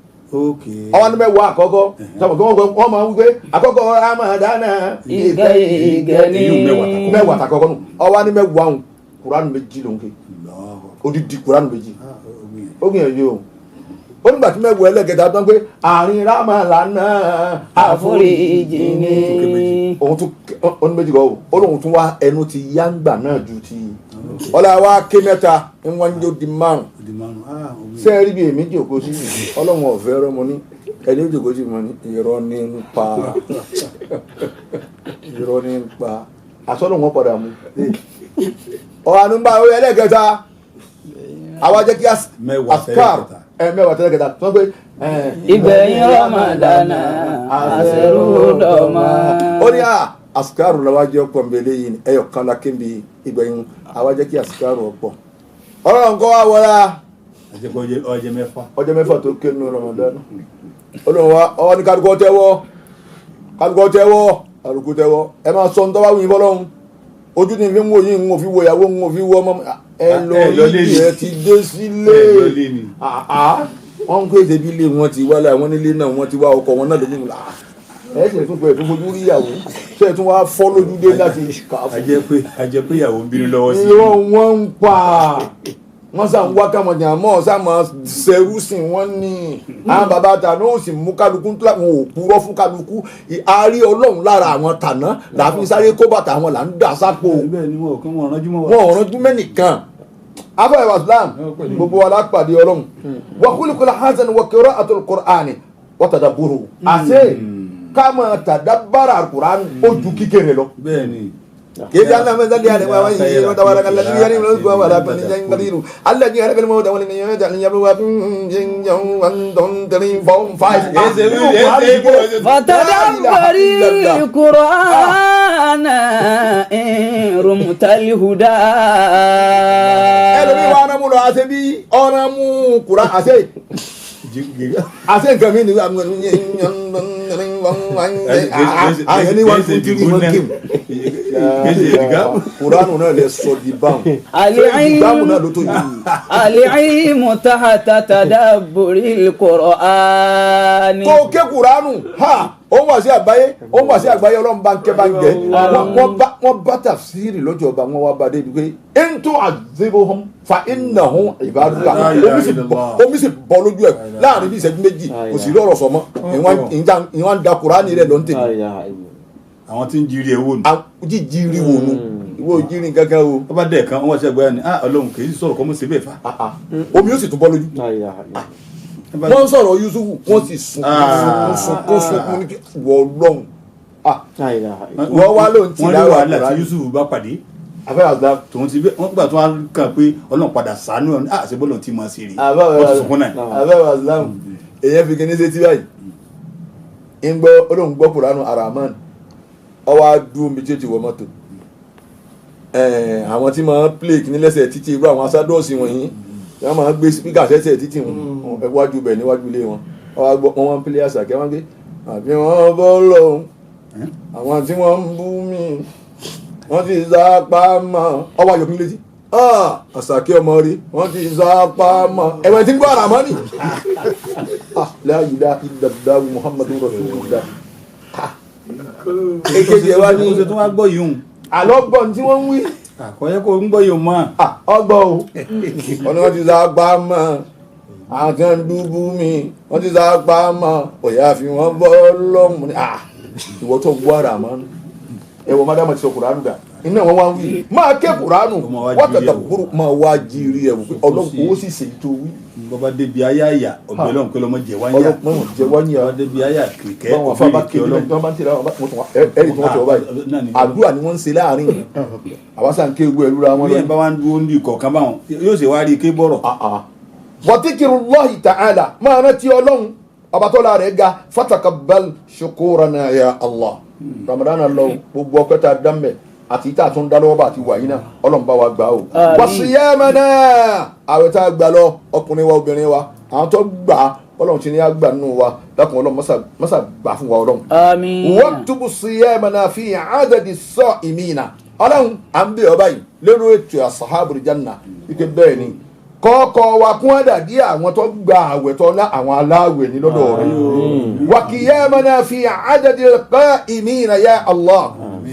ọwọ́ ní mẹ́wàá àkọ́kọ́ sọ̀rọ̀ kí wọ́n máa ń wípé àkọ́kọ́ Ramadana ìgẹ̀ni mẹ́wàá àkọ́kọ́ nù ọwọ́ ní mẹ́wàá òun kuranu méjì ló ń ké odidi kuranu méjì ó gbìyànjú o ó nígbà tí mẹ́wàá ẹlẹ́gẹ̀dá tán pé àárín Ramadana àforíjì ni òun tún ó ní méjì kọ́ ó lóun tún wá ẹnu ti yáǹgbà náà ju ti ọlá wa ké mẹ́ta ń wọ́n ń jó di márùn sẹ́ẹ̀rí bíi èmi jòkó sí ọlọ́run ọ̀fẹ́ rẹ mo ní ẹni ó jòkó sí mo ní irọ́ ní ń pa irọ́ ní ń pa àsọ́nù wọn padà mú ọ̀hánú bá orí ẹlẹ́gẹ̀ta àwa jẹ́ kí askar mẹ́wàá tẹ́lẹ̀gẹ̀ta tó ń pè ìgbẹ̀yìn Ramadana àṣẹrú dọ̀mọ́. ó ní askaru làwa jẹ́ pọ̀nbélé yìí ẹyọ kan lákébí ìgbẹ̀yìn àwa jẹ́ kí askaru ọ̀pọ̀ ọlọ́run kọ́ wa wọlá ọjọ́ mẹ́fà tó ké nínú Ramadan olóhùn wa ọwọ́ ní kálukọ́ tẹ́wọ́ ẹ máa sọ nítorí wàá wí fọlọ́hún ojú ni fi ń wo yìí ń wò fi wo ìyàwó ń wò fi wo ọmọ ẹ lọ yìí ẹ ti dé sílé wọ́n ń pèsè bí ilé wọn ti wálé àwọn nílé náà wọ́n ti wá ọkọ̀ wọn náà lójú ńlá ẹ sì tún pé ètò fojú rí ìyàwó ṣe tún wá fọ́ lójú dé láti kà á fún. ajẹ́ pé ìyàwó ń bínú lọ́wọ́ sí i. irọ́ wọn ń pa wọ́n sàn wá kàmọ̀jà mọ́ sàmọ́ ṣerú sí wọ́n ní àwọn bàbá tàná ó sì mú kálukú wọn ò purọ́ fún kálukú àárí ọlọ́run lára àwọn tàná làfi sáré kó bàtà àwọn là ń dà sápò wọn ò ránjú mẹ́nìkan afẹ́ islam gbogbo wa lápàdé ọlọ́run wa khuluqul hasan wa qira'atul qur'ani wa tadabburu àṣẹ ká máa tadabbara al-Qur'an ó ju kíkéré lọ. كيف أنا من ذلك يعني ما تبارك الذي يعني من الأسبوع ولا من جن قدير الذي يهلك الموت والذي يجعل يبلغ جن وندون ترين فهم فايز فتدبري القرآن إن رمت الهدى. ẹlòmíì wa anamu lọ ase bí ọ̀nàmú kura ase nǹkan mi ni ayẹni wa tún kiri wọn kiri kuranu náà lè sọ di báwọn ìdáàmú náà ló tó yìí. al-ilmu tahta tadabburi al-Qur'an. kó ké kuranu ó wà sí àgbáyé ọlọ́run bá ń kẹ́ bá ń gẹ̀ wọ́n bá tafsiri lọ́jọ́ ọba wọn wá bá dé pé in tu'adhibuhum fa innahum ibaduka omi sì bọ́ lójú ẹ̀ láàrin bí ìṣẹ́jú méjì kò sí lọ́rọ̀ sọmọ́ ìwọ̀n da kurani rẹ̀ ló ń tèmi. àwọn tí ń jírí ẹ wò nù. jíjírí wò nù ìwọ jírí kankan o. wọ́n bá dẹ̀ kan wọ́n ṣe gbọ́dọ̀ ní ọlọ́run kì í sọ̀rọ̀ kọ́ mọ́ sí bẹ́ẹ̀ fa. omi yóò sì tún bọ́ lójú. wọ́n sọ̀rọ̀ Yusufu wọ́n sì sunkún ní wọ́ọ̀lọ́hún. wọ́n wá ló ń tì lára wọ́n rí wàhálà tí Yusufu bá pàdé. afẹ́ àgbà tòun ti bẹ́ẹ̀ wọ́n gbà tó wá kàn pé ọlọ́run padà ṣàánú ẹ̀ àṣẹ bọ́lọ̀ tí máa ṣe rí wọ́n ti sunkún náà. afẹ́ àgbà èyàn fi kíní ṣe tí báyìí ń gbọ́ olóhùn gbọ́ kuranu araman ọwọ́ adúró méjèèjì wọ mọ́tò àwọn tí máa ń play kíní lẹ́sẹ̀ títí irú àwọn asádọ́ọ̀sì wọ̀nyí wọ́n máa ń gbé spíkà sẹ́sẹ̀ títí wọn ẹ̀wájú bẹ̀ níwájú ilé wọn wọ́n máa ń play àṣà kẹ́ wọ́n gbé àbí wọ́n bọ́ lọ́hùn àwọn tí wọ́n ń bú mi wọ́n ti sápá mọ́ ọwọ́ ayọ̀kùn létí àṣàkí ọmọ rí wọ́n ti sápá mọ́ ẹ̀wọ̀n tí ń gbọ́ àràmọ́ nì la ilaha illallah muhammadu rasulullah èkejì ẹ̀ wá ní oṣù tó wá gbọ́ yìí hùn. àlọ́ gbọ́n tí wọ́n ń wí. àkọ́yẹ́ kó ń gbọ́ yìí mọ́. ọgbọ́n o wọ́n ní wọ́n ti sápá mọ́ àwọn kan dúbú mi wọ́n ti sápá mọ́ òyà fi wọ́n bọ́ lọ́mù ní ìwọ tó gbọ́ àràmọ́ ẹ̀wọ̀ mádàmà ti sọ kùránù dà iná wọn wá ń wí máa ké kùránù wọ́n tẹ̀tẹ̀ kúrú máa wá jírí ẹ̀ wò ọlọ́run ó sì ṣe tó wí. bọ́bá débi ayé àyà ọ̀gbẹ́ lọ́hùn pé lọ́mọ jẹ wáyà ọlọ́run jẹ wáyà bọ́bá débi ayé àkèké báwọn afábá kéde náà tí wọ́n bá ń tẹ̀lé àwọn ẹ̀rí tí wọ́n tẹ̀ wọ́n báyìí àdúrà ni wọ́n ń ṣe láàrin àwa sàn ké ewu ẹ̀rú ra wọn. bí ẹ̀ bá wá ń dúró ní ìkọ̀ọ̀kan báwọn yóò ṣe wá rí ike bọ̀rọ̀. wa dhikrullahi ta'ala máa rántí ọlọ́run abatọ́lá rẹ̀ ga fatakabbal shukurana ya Allah Ramadan lọ gbogbo ọpẹ́ tá a dán mẹ́ àti ìta tó ń dá lọ́wọ́ bá àti wàyí náà ọlọ́run bá wa gbà ó. wasiyamana àwẹ̀ tá a gbà lọ ọkùnrin wa obìnrin wa àwọn tó gbà ọlọ́run ti ní á gbà nínú wa dákun ọlọ́run mọ́sà gbà fún wa ọlọ́run. àmín. waktubu siyamana fi adadi sa'imina ọlọ́run à ń bẹ̀ ọ báyìí lérò ètò as-sahabul janna wípé bẹ́ẹ̀ ni kọ́kọ́ wa kún àdàdí àwọn tó gba àwẹ̀ tó ná àwọn aláwẹ̀ ní lọ́dọ̀ rẹ̀ wa qiyamana fi adadil qa'imina ya Allah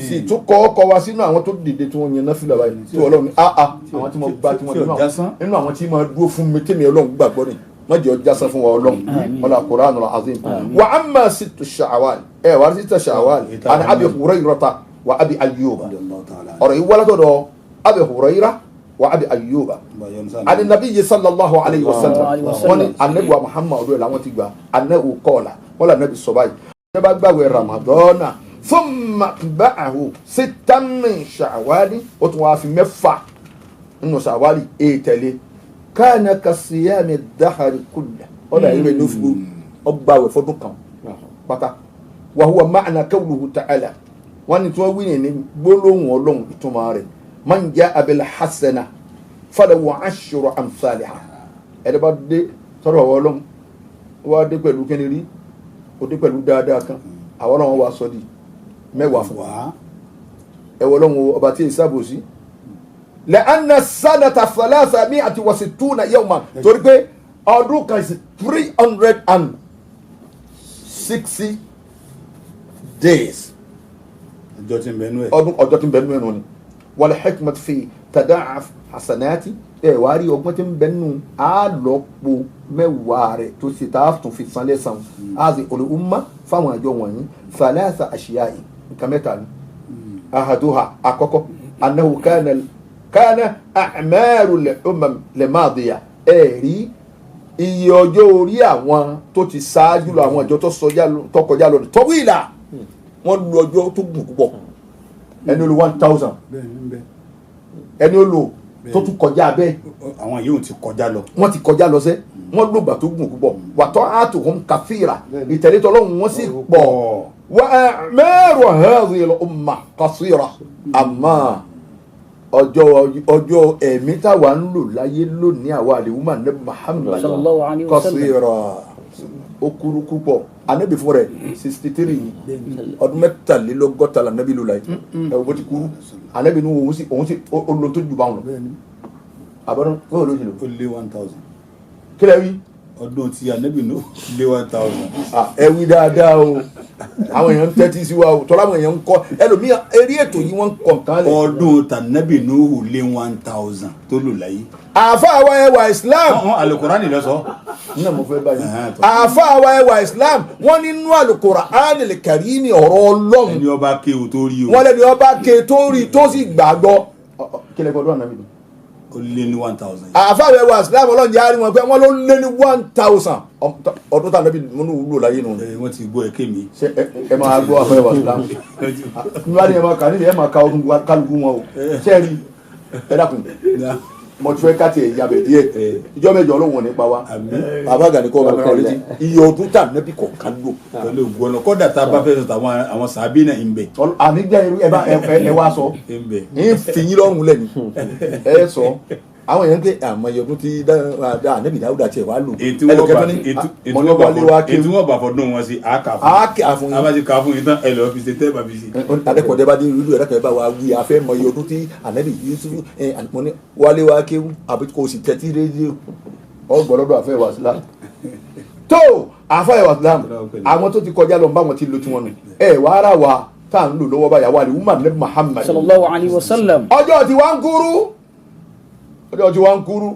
sì tún kọ́kọ́ wa sínú àwọn tó dìde tí wọ́n yan náfìlà báyìí tí Ọlọ́run àwọn tí mo bá tí wọ́n nínú àwọn tí mo dúró fún mi tèmi Ọlọ́run gbàgbọ́ ni wọ́n jẹ́ ọjà sán fún wa Ọlọ́run wala Qur'anul azim wa amma sittu shawwal wa sittu shawwal an Abi Hurayrata wa Abi Ayyuba ọ̀rọ̀ yìí wọ́n látọ̀dọ̀ Abi Hurayra وأبي أيوب عن النبي صلى الله عليه وسلم وأن النبي محمد أقول لهم تجوا أنه قال ولا النبي الصبي نبغى رمضان ثم بعه 6 من شوال وتوافي مفا إنه شوال إيتالي كان كصيام الدهر كله ولا يبي نفسه أبغى وفضكم بتا وهو معنى قوله تعالى وأن توابين بلون ولون تمارين man jaa bil hasana falahu ashru amsalha ẹni bá dé sọ̀rọ̀ Ọlọ́run wá dé pẹ̀lú kíni rí ó dé pẹ̀lú dáadáa kan àwọn Ọlọ́run wá sọ di mẹ́wàá fún wa ẹwọ Ọlọ́run ọba tí ìsàbòsí la anna sanata 360 yawman torí pé ọdún kan is 360 days ọjọ́ tí ń bẹ nú ẹ̀ ọjọ́ tí ń bẹ nú ẹ̀ nù ni wal hikmat fi tada'af hasanati wari ọgbọ́n tí ń bẹ nínú àlọ́pọ̀ mẹ́wàá rẹ̀ tó sì tá a tún fi san lẹ́san azi ul umma fáwọn àjọ wọ̀nyí thalatha ashiya'i nǹkan mẹ́ta ni ahaduha àkọ́kọ́ annahu kana a'maru al-umam al-madiya rí iye ọjọ́ orí àwọn tó ti ṣáájú lọ àwọn ìjọ tó kọjá lọ tawila wọ́n lu ọjọ́ tó gùn púpọ̀ ẹni olú 1000 ẹni olú tó tún kọjá bẹ́ẹ̀ àwọn yìí ò ti kọjá lọ wọ́n ti kọjá lọ sẹ́ wọ́n lògbà tó gùn púpọ̀ wàtọ́ àtòhún kàfíìrà ìtẹ̀lé tọ́lọ́hún wọ́n sì pọ̀ wà mẹ́rù hadhihi al-umma qasira àmọ́ ọjọ́ ẹ̀mí táwa ń lò láyé lónìí àwa àlèwúmà ní Muhammad qasira ó kúrú púpọ̀ anabi fún rẹ̀ 63 ọdún 63 anabi ló láyé ẹ̀wọ̀n bó ti kúrú anabi ní òun sì olóòtú jù bá wọn lọ àbọ̀dún kó o ló ṣe lò. ó lé 1000. kílẹ̀ wí. ọdún tí anabi ló lé 1000. ẹ wí dáadáa o àwọn èèyàn ń tẹ́tí sí wa o tọ́lá àwọn èèyàn ń kọ́ ẹlòmíà eré ètò yìí wọ́n ń kọ̀ nǹkan lẹ̀. ọdún tànàbì nóhù lé 1000 tó lò láyé. àfa àwa ẹwà Islam. Al-Qur'ani ló sọ. ní àmọ́ fẹ́ báyìí. àfa àwa ẹwà Islam wọ́n nínú Al-Qur'ani al-Karim ọ̀rọ̀ Ọlọ́run. ẹni ọba ké o tó rí o. wọ́n lẹ́ni ọba ké tó rí tó sì gbàgbọ́. kílẹ̀ gbọ́dọ̀ àná mi dùn. ó lé ní 1000. àfa àwa ẹwà Islam Ọlọ́run jẹ́ àárín wọn pé wọ́n ló lé ní 1000 ọdún tá a nàbí múnú wúlò láyé nù. wọ́n ti gbọ́ ẹ̀kẹ́ mi. ẹ máa gbọ́ àfa ẹwà Islam. nígbà tí ẹ máa kà nílẹ̀ ẹ máa ka ọdún kálukú wọn o. sẹ́ẹ̀rì ẹ dákun mo ti fẹ́ ká tiẹ̀ yabẹ̀ díẹ̀ ìjọ mẹ́jọ Ọlọ́run ò ní pa wá bàbá Gani kọ́ ọmọ kan létí iye ọdún tà nẹ́bí kọ̀ọ̀kan lò. pẹ̀lú ògbọ́nà kọ́dà tá a bá fẹ́ sọ àwọn sàbí náà ń bẹ. àmì jẹ́ irú ẹ wá sọ ń fi yín lọ́rùn lẹ́nu ẹ sọ àwọn èèyàn ń pè àmọ́ iye ọdún tí nẹ́bí Dáúdà tiẹ̀ wá lò ètò wọn bá fọdún wọn sí àákà fún yín abájú ká fún yín tán ẹ lọ fi ṣe tẹ́ bá fi ṣe. adẹ́kọ̀ọ́dẹ́ bá dé irú ẹ̀rẹ́kọ̀ọ́ bá wa wí afẹ́ mọ iye ọdún tí ànẹ́bí Yusuf wálé wa kéwù àbí kò sì tẹ́tí rédíò ọgbọ̀lọ́dọ̀ àfẹ́ ìwà Islam tó àfẹ́ ìwà Islam àwọn tó ti kọjá lọ bá wọn ti lo tiwọn nù ẹ wà ara wa tá à ń lò lọ́wọ́ báyà wà ní umar nabi Muhammad sallallahu alayhi wa sallam. ọjọ́ tí wọ́n ń kúrú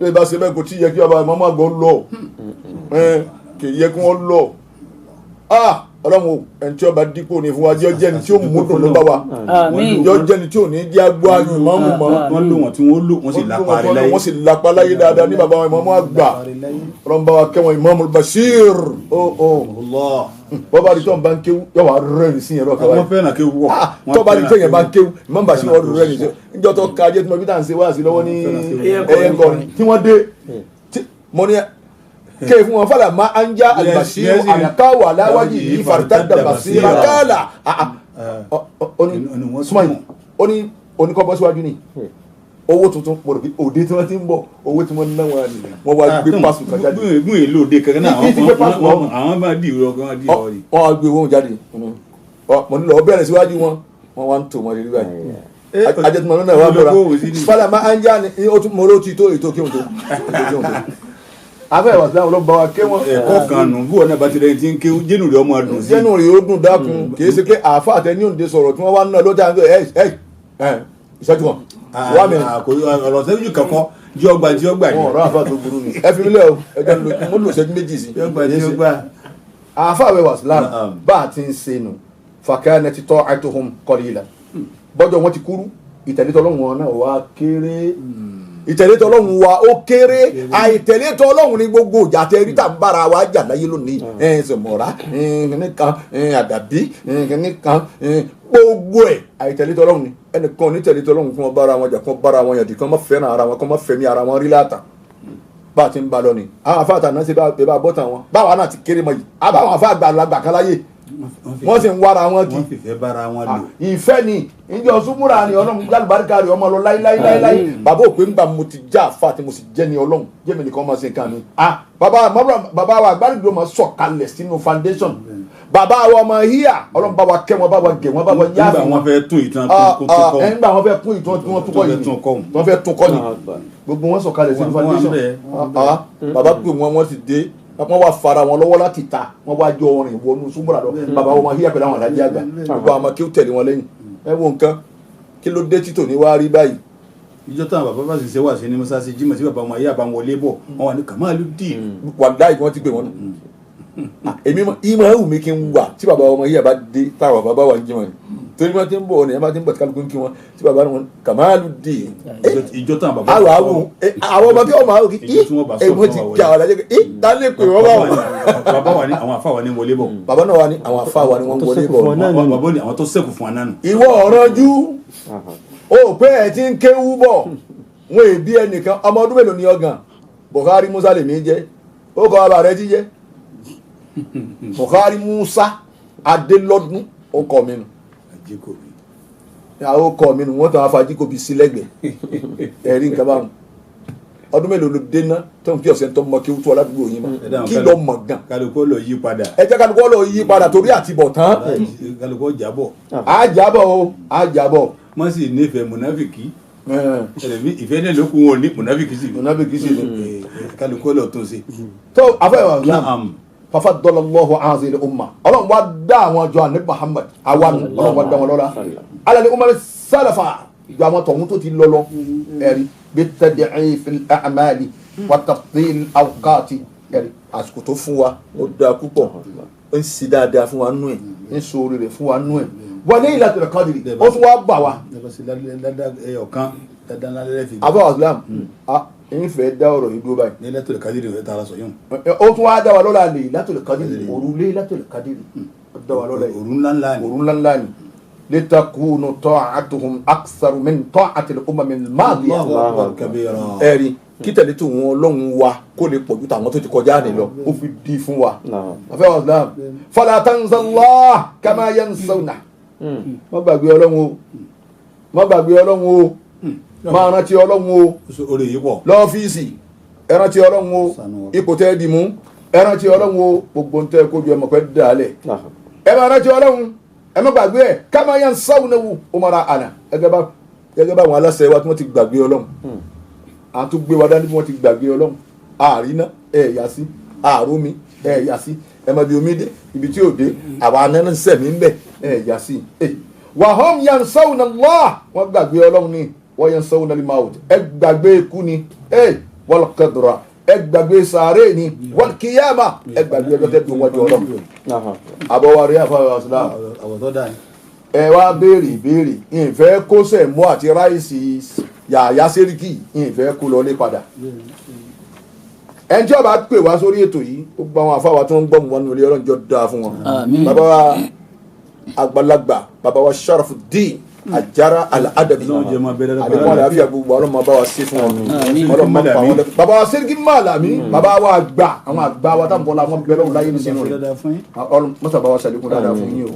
bí ibà ṣe bẹ́ẹ̀ kò tí yẹ kí ọba ìmọ̀ọ́mọ́ àgbọ̀ lọ kì í yẹ kí wọ́n lọ Ọlọ́run ẹni tí ọba dípò ní fún wa jẹ́ jẹ́ni tí ó mú dùn ló bá wa jẹ́ jẹ́ni tí ò ní jẹ́ agbó ayò ìmọ̀ọ́mù mọ́ wọ́n lò wọ́n tí wọ́n lò wọ́n sì lápá láyé dáadáa ní bàbá wọn ìmọ̀ọ́mù àgbà Ọlọ́run bá wa kẹ́wọn ìmọ̀ọ́mù Bashir bọ́bá rí tó ń bá ń kéwú yóò wá rẹ́rìn sí yẹn lọ́kàn wọ́n fẹ́ràn kéwú wọ́ tọ́ba rí tó yẹn bá ń kéwú ìmọ̀ọ́mù Bashir wọ́n rẹ́rìn sí níjọ́ tó ka ajé tí mo bí tá à ń ṣe wá sí lọ́wọ́ ní ẹ̀yẹ́ngọ́rin tí wọ́n dé mo ní ke fún wọn fàlà máa ń já àlùbàṣírò àyàkáwò aláwájì yìí fàrítàdà bàṣírà kálà oníkọ́ síwájú ni owó tuntun pọ̀ lóbi òde tí wọ́n ti ń bọ̀ owó tí wọ́n ná wọn ni wọ́n wá gbé pásù kan jáde. gún èlò òde kankan náà àwọn bá di ìrọ̀ kan di ìrọ̀ rí. wọ́n wá gbé owó jáde mo nílò ọ bẹ̀rẹ̀ síwájú wọn wọ́n wá ń tò wọ́n rí báyìí ajẹtùmọ̀ náà wà bọ̀ra fọlá máa ń já ní o tún mọ̀ ló ti tó ètò kí n tó afẹ́ ìwàsílẹ̀ ló bá wa ké wọn. ẹ̀kọ́ kan nù bí wọn náà bá ti rẹ̀ ti ń ké jẹ́nu rẹ̀ ọmọ dùn sí. jẹ́nu rẹ̀ ó dùn dákun kì í ṣe pé àáfà àtẹ ní òǹde sọ̀rọ̀ tí wọ́n wá ń ná lọ́jà ń gbé ìṣẹ́jú wọn. ọ̀rọ̀ sẹ́yìn kankan jí ọgbà jí ọgbà ni. ọ̀rọ̀ àáfà tó burú ni ẹ fi mílẹ̀ o ẹ jẹ́ mo lò ṣẹ́jú méjì sí. àáfà àwẹ̀ wàsílẹ̀ bá a ti ń ṣe nù fàkẹ́yà ti tọ́ àìtóhùn kọ́lí ilẹ̀ bọ́jọ́ wọn ti kúrú ìtẹ̀lẹ́tọ̀ ọlọ́run náà wá kéré ìtẹ̀lẹ́tọ̀ ọlọ́run wa ó kéré àìtẹ̀lẹ́tọ̀ ọlọ́run ní gbogbo ìjà tẹ rí tà ń bára wa jà láyé lónìí ṣèmọ̀ra kìnìkan àdàbí kìnìkan gbogbo ẹ̀ àìtẹ̀lẹ́tọ̀ ọlọ́run ni ẹnìkan ní tẹ̀lẹ́tọ̀ ọlọ́run kí wọ́n bára wọn jà kí wọ́n bára wọn yàtì kí wọ́n má fẹ́ràn ara wọn kí wọ́n má fẹ́mi ara wọn rí láàtà bá a ti ń ba lọ ni àwọn afáàtà náà ṣe bá bọ́tà wọn báwa náà ti kéré mọ́ yìí àbáwọn afáàgbà àgbà kan láyé wọ́n sì ń wára wọn kì wọ́n fìfẹ́ bára wọn lò. ìfẹ́ ni ìjọ súnmúra ni ọlọ́run gbàlùbáríkà rẹ̀ ọmọ lọ láíláíláí bàbá òpè ńgbà mo ti já àfa tí mo sì jẹ́ ni ọlọ́run jẹ́mi nìkan máa ṣe nǹkan mi. bàbá wa àgbàlùdó máa sọ̀kalẹ̀ sínú foundation bàbá wa ọmọ híà ọlọ́run bá wa kẹ́ wọn bá wa gẹ̀ wọn bá wa yá. nígbà wọn fẹ́ tún ìtàn tó kọ́ nígbà wọn fẹ́ kún ìtàn tí wọ́n tún kọ́ yìí wọ́n fẹ́ tún kọ́ ni gbogbo wọn sọ̀kalẹ̀ sínú foundation bàbá pè wọ́n sì dé wọ́n wá fara wọn lọ́wọ́ láti ta wọ́n wá jọ orin wọnú súnmọ́ra lọ bàbá wọn máa híyà pẹ̀lú àwọn àdájẹ́ àgbà gbogbo àwọn kí ó tẹ̀lé wọn lẹ́yìn ẹ wo nǹkan kí ló dé títò ní wá rí báyìí. ìjọ táwọn bàbá bá sì ṣe wà sí ní mọ́sáàsì jímọ̀ sí bàbá wọn ayé àbá wọlé bọ̀ wọn wà ní kàmáàlú dì. wàláì wọ́n ti pè wọ́n nù. èmi ìmọ̀ ẹ̀wù mi kí n wà tí bàbá wọn yíyà bá dé táwọn bàbá wà ní jímọ̀ ni torí wọn ti ń bọ̀ ọ̀nà ẹ̀ bá ti ń bọ̀ tí kálukú ń kí wọn tí bàbá wọn kàmáàlú dì. ìjọ táwọn bàbá àwọn àwọn ọmọ kí wọn máa wò kí èèwọ̀n ti jà wà lájẹ́ kí dálé pé wọ́n bá wọn. bàbá wa ní àwọn àfa wa ní wọlé bọ̀. bàbá náà wà ní àwọn àfa wa ní wọ́n wọlé bọ̀. bàbá ní àwọn tó sẹ́kù fún wa nánu. ìwọ ọ̀rọ̀jú o pé ẹ ti ń kéwú bọ̀ wọn èbí ẹnìkan ọmọ ọdún mélòó ni ọgàn Buhari Musa lèmi jẹ́ ó kọ́ bàbá rẹ ti jẹ́ Buhari Musa Adélọ́dún ó kọ́ mi nù àwọn ọkọ mi nù wọ́n tàn afájíkòbí sí lẹ́gbẹ̀ẹ́ ẹ̀rí nǹkan báwọn ọdún mélòó ló dé ná tó ń fi ọ̀sẹ̀ tó mọ kí ó tó aládùúgbò yín mọ́ kí ló mọ̀ gan. kálukú lọ yí padà. ẹ jẹ́ kálukú lọ yí padà torí àtibọ̀ tán. kálukú jábọ̀. á jábọ̀ o á jábọ̀. wọ́n sì nífẹ̀ẹ́ mùnáfìkì. ìfẹ́ náà ló kún wọn ní mùnáfìkì sí. mùnáfìkì sí ni. kálukú lọ tó ṣe. tó afẹ́wà náà fafaddalallahu azil umma ọlọ́run wá dá àwọn ọjọ́ àní Muhammad àwọn ọlọ́run wá dá wọn lọ́la alẹ́ umma sálàfà ìjọ àwọn tọ̀hún tó ti lọ́lọ́ ẹ̀rí bitad'if al-a'mali wa tafdil al-awqati ẹ̀rí àsìkò tó fún wa ó dáa púpọ̀ ó ń sì dáadáa fún wa nú ẹ̀ ń sọ̀rọ̀ rẹ̀ fún wa nú ẹ̀ wa laylatul qadri ó tún wá bà wá. àbá islam èyí fẹ́ dá ọ̀rọ̀ yìí dúró báyìí. Laylatul Qadri rẹ̀ tààrà sọ yóò. ó tún wá dá wa lọ́la Laylatul Qadri òru Laylatul Qadri ó dá wa lọ́la yìí. òru ńláńlá ni. òru ńláńlá ni. litakunu ta'atuhum aktharu min ta'atil umamil madiyah. ẹ̀rí kí tẹ̀lé tó wọn ọlọ́run wa kó lè pọ̀jù tàwọn tó ti kọjá ní lọ ó fi di fún wa. àfẹ́ wa islam fala tansallah kama yansawna. má gbàgbé ọlọ́run o má gbàgbé ọlọ́run o máa rántí ọlọ́run o lọ́fíìsì ẹ rántí ọlọ́run o ipò tẹ́ di mú ẹ rántí ọlọ́run o gbogbo ń tẹ́ kójú ẹ mọ̀ pé dàálẹ̀ ẹ máa rántí ọlọ́run ẹ má gbàgbé ẹ ká máa yàn sáwọn ewu ó mara àná gẹ́gẹ́ bá àwọn aláṣẹ wa tí wọ́n ti gbàgbé ọlọ́run àwọn tó gbé wa dání bí wọ́n ti gbàgbé ọlọ́run àríná ẹ yà sí àrómi ẹ yà sí ẹ má bí omi dé ibi tí ò dé àwọn anẹ́sẹ̀ mi ń bẹ̀ ẹ yà sí wàhóm yàn sáwọn Allah wọ́n gbàgbé ọlọ́run ni wọ́n yẹn sọ́wọ́n náà lè máa wò ẹ gbàgbé ikú ni wal qadra ẹ gbàgbé sàárè ni wal qiyama ẹ gbàgbé ọjọ́ tẹ́ dùn wájú ọlọ́run. àbọ̀wárí àfọwọ́ ọ̀sán ẹ wá béèrè ìbéèrè ìfẹ́ kó sẹ̀mú àti ráìsì yàyà sẹ́ríkì ìfẹ́ kó lọ lé padà. ẹni tí wọ́n bá pè wá sórí ètò yìí ó gba àwọn àfáwà tó ń gbọ́ wọn nílé ọlọ́njọ́ dáa fún wọn. bàbá wa àgbàlagbà bàbá wa Sharafuddin Ajara al-Adabi àdéhùn àlàáfíà gbogbo ọlọ́mọ bá wa sí fún wọn ọlọ́mọ pa wọn lẹ́kọ̀ọ́ bàbá wa Sẹ́ríkì Màlàmí bàbá wa àgbà àwọn àgbà wa táwọn bọ́lá wọn bẹ̀rẹ̀ wọn láyé nínú rẹ̀ mọ́tà bá wa ṣàlékún dáadáa fún yín o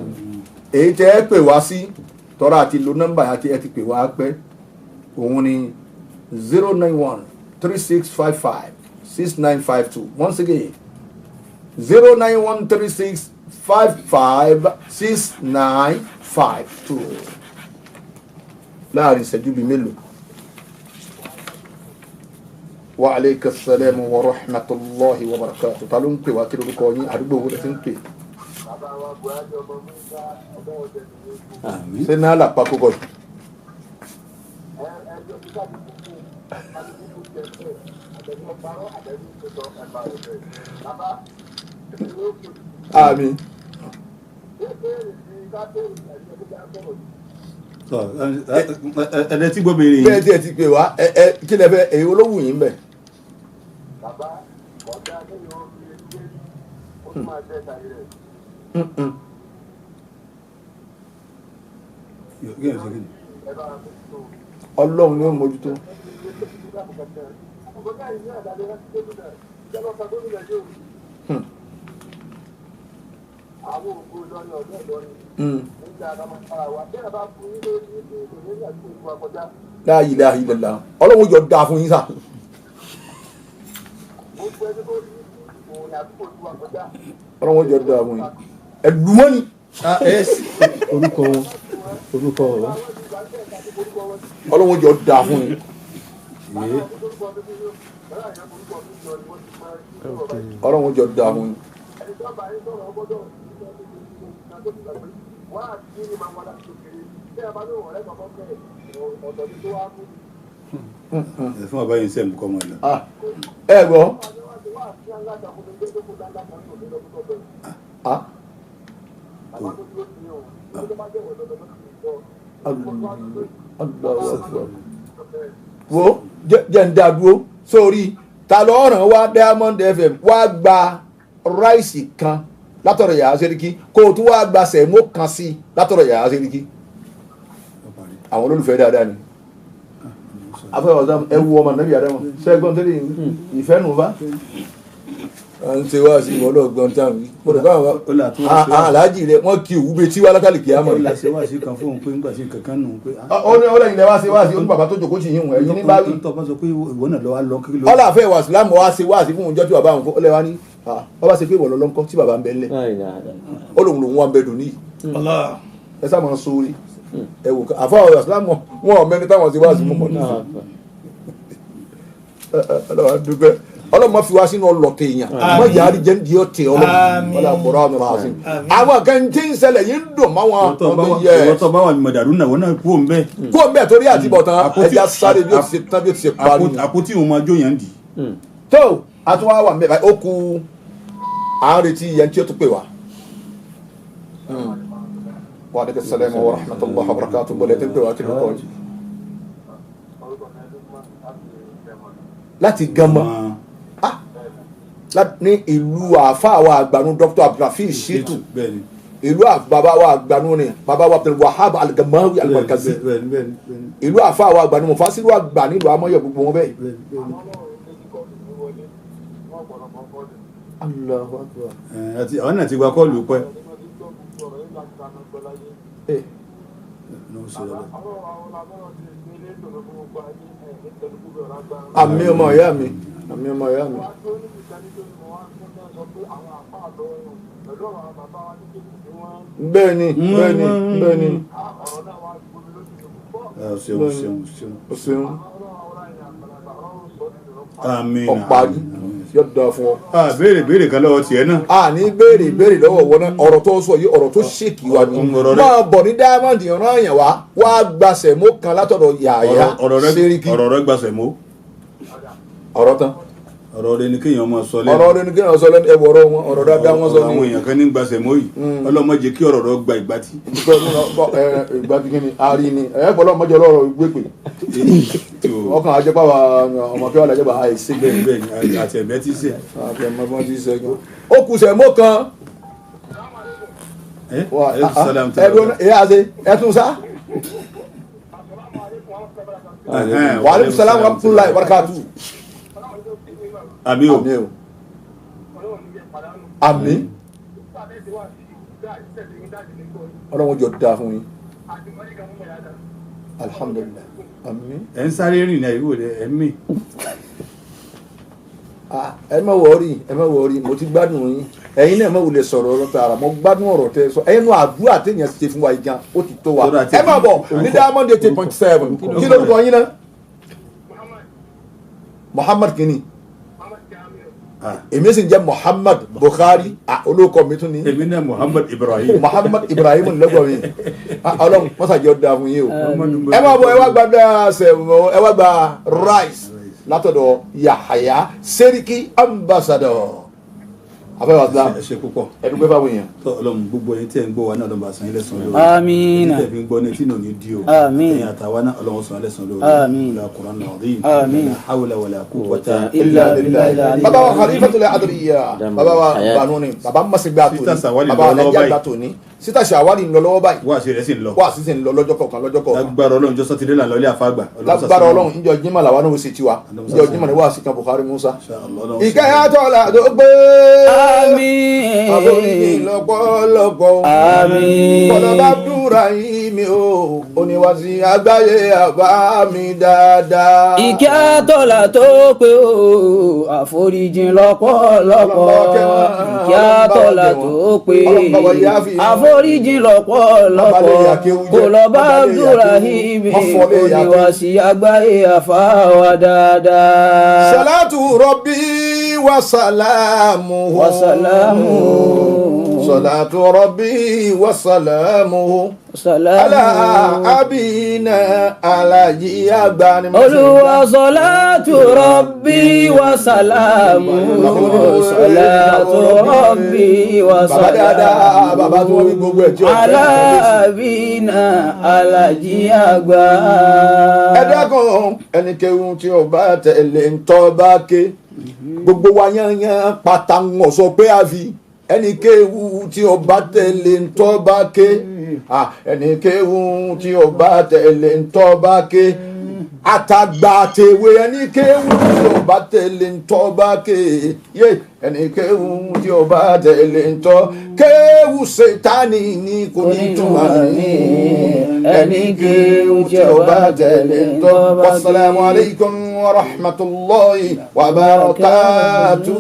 èyí tẹ́ ẹ pè wá sí tọ́ra àti lo nọ́mbà àti ẹ ti pè wá pẹ́ òun ni 09136556952 once again 09136556952. láàrin ìṣẹ́jú bíi mélòó. wa aleyka salaam wa rahmatulahi wa barakatuh. ta ló ń pè wá kí lórúkọ yín àdúgbò wo lẹ ti ń pè. ṣé náà là pa kókò yìí. àmín. ẹ̀ẹ́dẹ́ tí gbọ́bìnrin yìí. bẹ́ẹ̀ tí ẹ ti pè wá kí lẹ fẹ́ èyí olówó yìí ń bẹ̀. Ọlọ́run ni ó mójútó. La ilaha illallah Ọlọ́run jọ dáa fún yín sà. Ọlọ́run jọ dáa fún yín ẹ̀dùnmọ́ni. orúkọ ọ̀rọ̀. Ọlọ́run jọ dáa fún yín. Ọlọ́run jọ dáa fún yín. fún ọba yìí sẹ́mu kọ́ mọ́ ẹ lọ. ẹ gbọ́. wo jẹ́ ń dá dúró sórí ta ló ràn wá Diamond FM wá gba ráìsì kan látọ̀rọ̀ Yàyà Sẹ́ríkì kó o tún wá gba sẹ̀mó kan sí látọ̀rọ̀ Yàyà Sẹ́ríkì. àwọn olólùfẹ́ dáadáa ni afẹ́wọ̀ ọ̀sán ẹwu ọmọ nàbí àdámọ̀ ṣẹ́gbọ́n tẹ́lẹ̀ ìfẹ́ nù bá ń ṣe wá sí ìwọ́n lọ́gbọ́n tán wí mo rẹ̀ káwọn aláàjì rẹ̀ wọ́n kí òwú betí wá látàlì kìí àmọ́ ìlà ṣe wá sí kan fóun pé ńgbà sí kankan nù pé. ó lẹ́yìn lẹ́wà ṣe wá sí ó ní bàbá tó jòkó tì yín hùn ẹ̀yìn ní bá wí. tó bá sọ pé ìwọ náà lọ wá lọ kí ló. ọlá àfẹ́ wà sílámù wá ṣe wá sí fún oúnjẹ tí bàbá àwọn ó lẹ́wà ní bàbá ṣe pé ìwọ lọ́lọ́ńkọ́ tí bàbá ń bẹ ńlẹ̀ ó lòun lòun wà ń bẹ dùn níyì ẹ sá máa sórí ẹ wò àfẹ́ wà sílámù wọn ò mẹ́ni táwọn ṣe wá sí mọ́mọ́ náà ọlọ́wà dúpẹ́ ọlọ́mọ fi wá sínú ọlọ́tẹ̀ èèyàn mọ yàrá jẹ́ ní ọtẹ ọlọ́mọ àbúrò ọmọ máa sìn àwọn kan tí ń ṣẹlẹ̀ yìí ń dùn mọ́ wọn ọmọ yẹ ẹ tọ́ bá wà ní mọ̀dàrú náà wọ́n náà kú òun bẹ́ẹ̀. kú òun bẹ́ẹ̀ torí àtibọ̀tán ẹja sáré bí ó ti ṣe tán bí ó ti ṣe parí. àpótí òun máa jó yẹn dì. tó a tún wá wà mẹ́ta ó ku à ń retí yẹn tí ó tún pè wá. wa aleykum salaam wa rahmatullahi wa barakatuh bọ̀lẹ̀ tó ń pè wá kí ló kọ́ yìí. láti Gánmọ́ ní ìlú àáfàá wa àgbànú Dr. Abdulrafiq Shitu ìlú bàbá wa àgbànú ni bàbá wa Abdul Wahab Al-Gamawi Al-Markazi ìlú àáfàá wa àgbànú mufasiru àgbà nílùú amọ̀yẹ gbogbo wọn bẹ́ẹ̀. Allahu Akbar. àwọn náà ti gba kọ́ọ̀lù pẹ́. àmì ọmọ ìyá mi àmì ọmọ ìyá mi. bẹ́ẹ̀ni bẹ́ẹ̀ni bẹ́ẹ̀ni. o ṣeun. àmín. ọ̀parí yóò dáa fún ọ. béèrè kan lọ́wọ́ tiẹ̀ náà. a ní béèrè lọ́wọ́ wọn náà ọ̀rọ̀ tó sọ yìí ọ̀rọ̀ tó ṣèkì wa ni. máa bọ̀ ní Diamond ìran àyàn wá gbàsẹ̀ mọ́ kan látọ̀dọ̀ Yàyà Sẹ́ríkì. ọ̀rọ̀ rẹ gbàsẹ̀ mọ́. ọ̀rọ̀ tán. ọ̀rọ̀ rẹ ni kéèyàn máa sọ lẹ́nu. ọ̀rọ̀ rẹ ni kéèyàn sọ lẹ́nu ẹ̀wọ̀rọ̀ wọn ọ̀rọ̀ dáadáa wọn sọ ni. àwọn èèyàn kan ní gbàsẹ̀ mọ́ yìí ọlọ́mọ jẹ́ kí ọ̀rọ̀ rẹ gba ìgbàtí. ìgbàtí kí ni ari ni ẹ̀ẹ́pọ̀lọ́ mọ́jọ lọ́rọ̀ gbépè ọkàn àjẹpá wa ọmọ kí wọ́n lajẹ́ bá àìsí. bẹ́ẹ̀ni àti ẹ̀mẹ́ ti sẹ́. àti ẹ̀mẹ́ ti sẹ́ gan. ó kù sẹ̀mó kan. ẹ̀tún sá. wa aleykum salaam wa rahmatullahi wa barakatuh. àmì o. àmì. ọlọ́run jọ dáa fún yín. alhamdulilayi. àmín. ẹ ń sáré rìn náà ìwò rẹ ẹ ń mì. ẹ má wọrí mo ti gbádùn yín. ẹ̀yin náà mọ̀ wulẹ̀ sọ̀rọ̀ ọ̀rọ̀ tààrà mo gbádùn ọ̀rọ̀ tẹ sọ ẹnu àdúrà téèyàn ṣe fún wa yìí gan ó ti tó wa ẹ máa bọ̀ ní Diamond 88.7 kí lórúkọ yín náà Muhammad kini èmi sì ń jẹ́ Muhammad Bukhari olóòkọ mi tún ní èmi náà Muhammad Ibrahim lọ́gbọ̀n mi ọlọ́run mọ́sàjọ́ da fún yín o ẹ máa bọ̀ ẹ wá gba sẹ̀wọ̀n ẹ wá gba rice látọ̀dọ̀ Yahaya Seriki ambassador afẹ́wà islam ẹ ṣe púpọ̀ ẹ̀dùn pẹ́fà wọ̀nyẹn. tọ́ ọlọ́run gbogbo ẹni tí ẹ̀ ń gbọ́ wa náà lọ́ba san ilé san lórí. Àmín. ẹni tí ẹ̀ fi ń gbọ́ ní tí nà ní di o. Àmín. ẹ̀yin àtàwa náà ọlọ́run san ilé san lórí. Àmín. la Qur'an azim. Àmín. la hawla wala quwwata illa billah. bàbá wa Khalifatul Adriya bàbá wa Banuni bàbá masigba tóni bàbá wa Nàìjíríà tóni sita Shawari ń lọ lọ́wọ́ báyìí. wá sí rẹ̀ sì ń lọ. wá sí sì ń lọ lọ́jọ́ kọ̀ọ̀kan. lágbára ọlọ́run jọ sátidé là lọ́lé àfàgbà. lágbára ọlọ́run ìjọ jimá làwọn náà ó sì tiwa ìjọ jimá ni wá sí kan Bukhari Musa. ìkẹyàtọ̀ la tó gbé. Àmín. àforíjì lọ́pọ̀lọpọ̀. Àmín. Bọ́lá Abdulrahim o oníwàsí àgbáyé àbá mi dáadáa. Ìkẹ́ àtọ́là tó pé o àforíjì lọ́pọ̀lọpọ̀. Ìkẹ́ àtọ́là tó pé àforíjì lọ́pọ̀lọpọ̀. Kò lọ bá Abdulrahim oníwàsí àgbáyé àfáwà dáadáa. Salatu Rabbi wa salamu. Salatu Rabbi wa salamu. Ala abina alaji agbani. Olúwa salatu Rabbi wa salamu. Salatu Rabbi wa salamu. Bàbá dáadáa bàbá tí wọ́n wí gbogbo ẹ̀ tí ó Ala abina alaji agba. ẹ dákun ẹni kéwù tí ó bá tẹ̀lé ń tọ́ bá ké gbogbo wa yányán pátá wọn sọ pé a fi ẹni kéwù tí ó bá tẹ̀lé ń tọ́ bá ké ẹni kéwù tí ó bá tẹ̀lé ń tọ́ bá ké àtàgbà àtẹ̀wé ẹni kéwù tí ó bá tẹ̀lé ń tọ́ bá ké yé ẹni kéwù tí ó bá tẹ̀lé ń tọ́ kéwù Sátánì ní kò ní túmọ̀ ní ẹni kéwù tí ó bá tẹ̀lé ń tọ́. Wassalamu alaikum wa rahmatullahi wa barakatuh.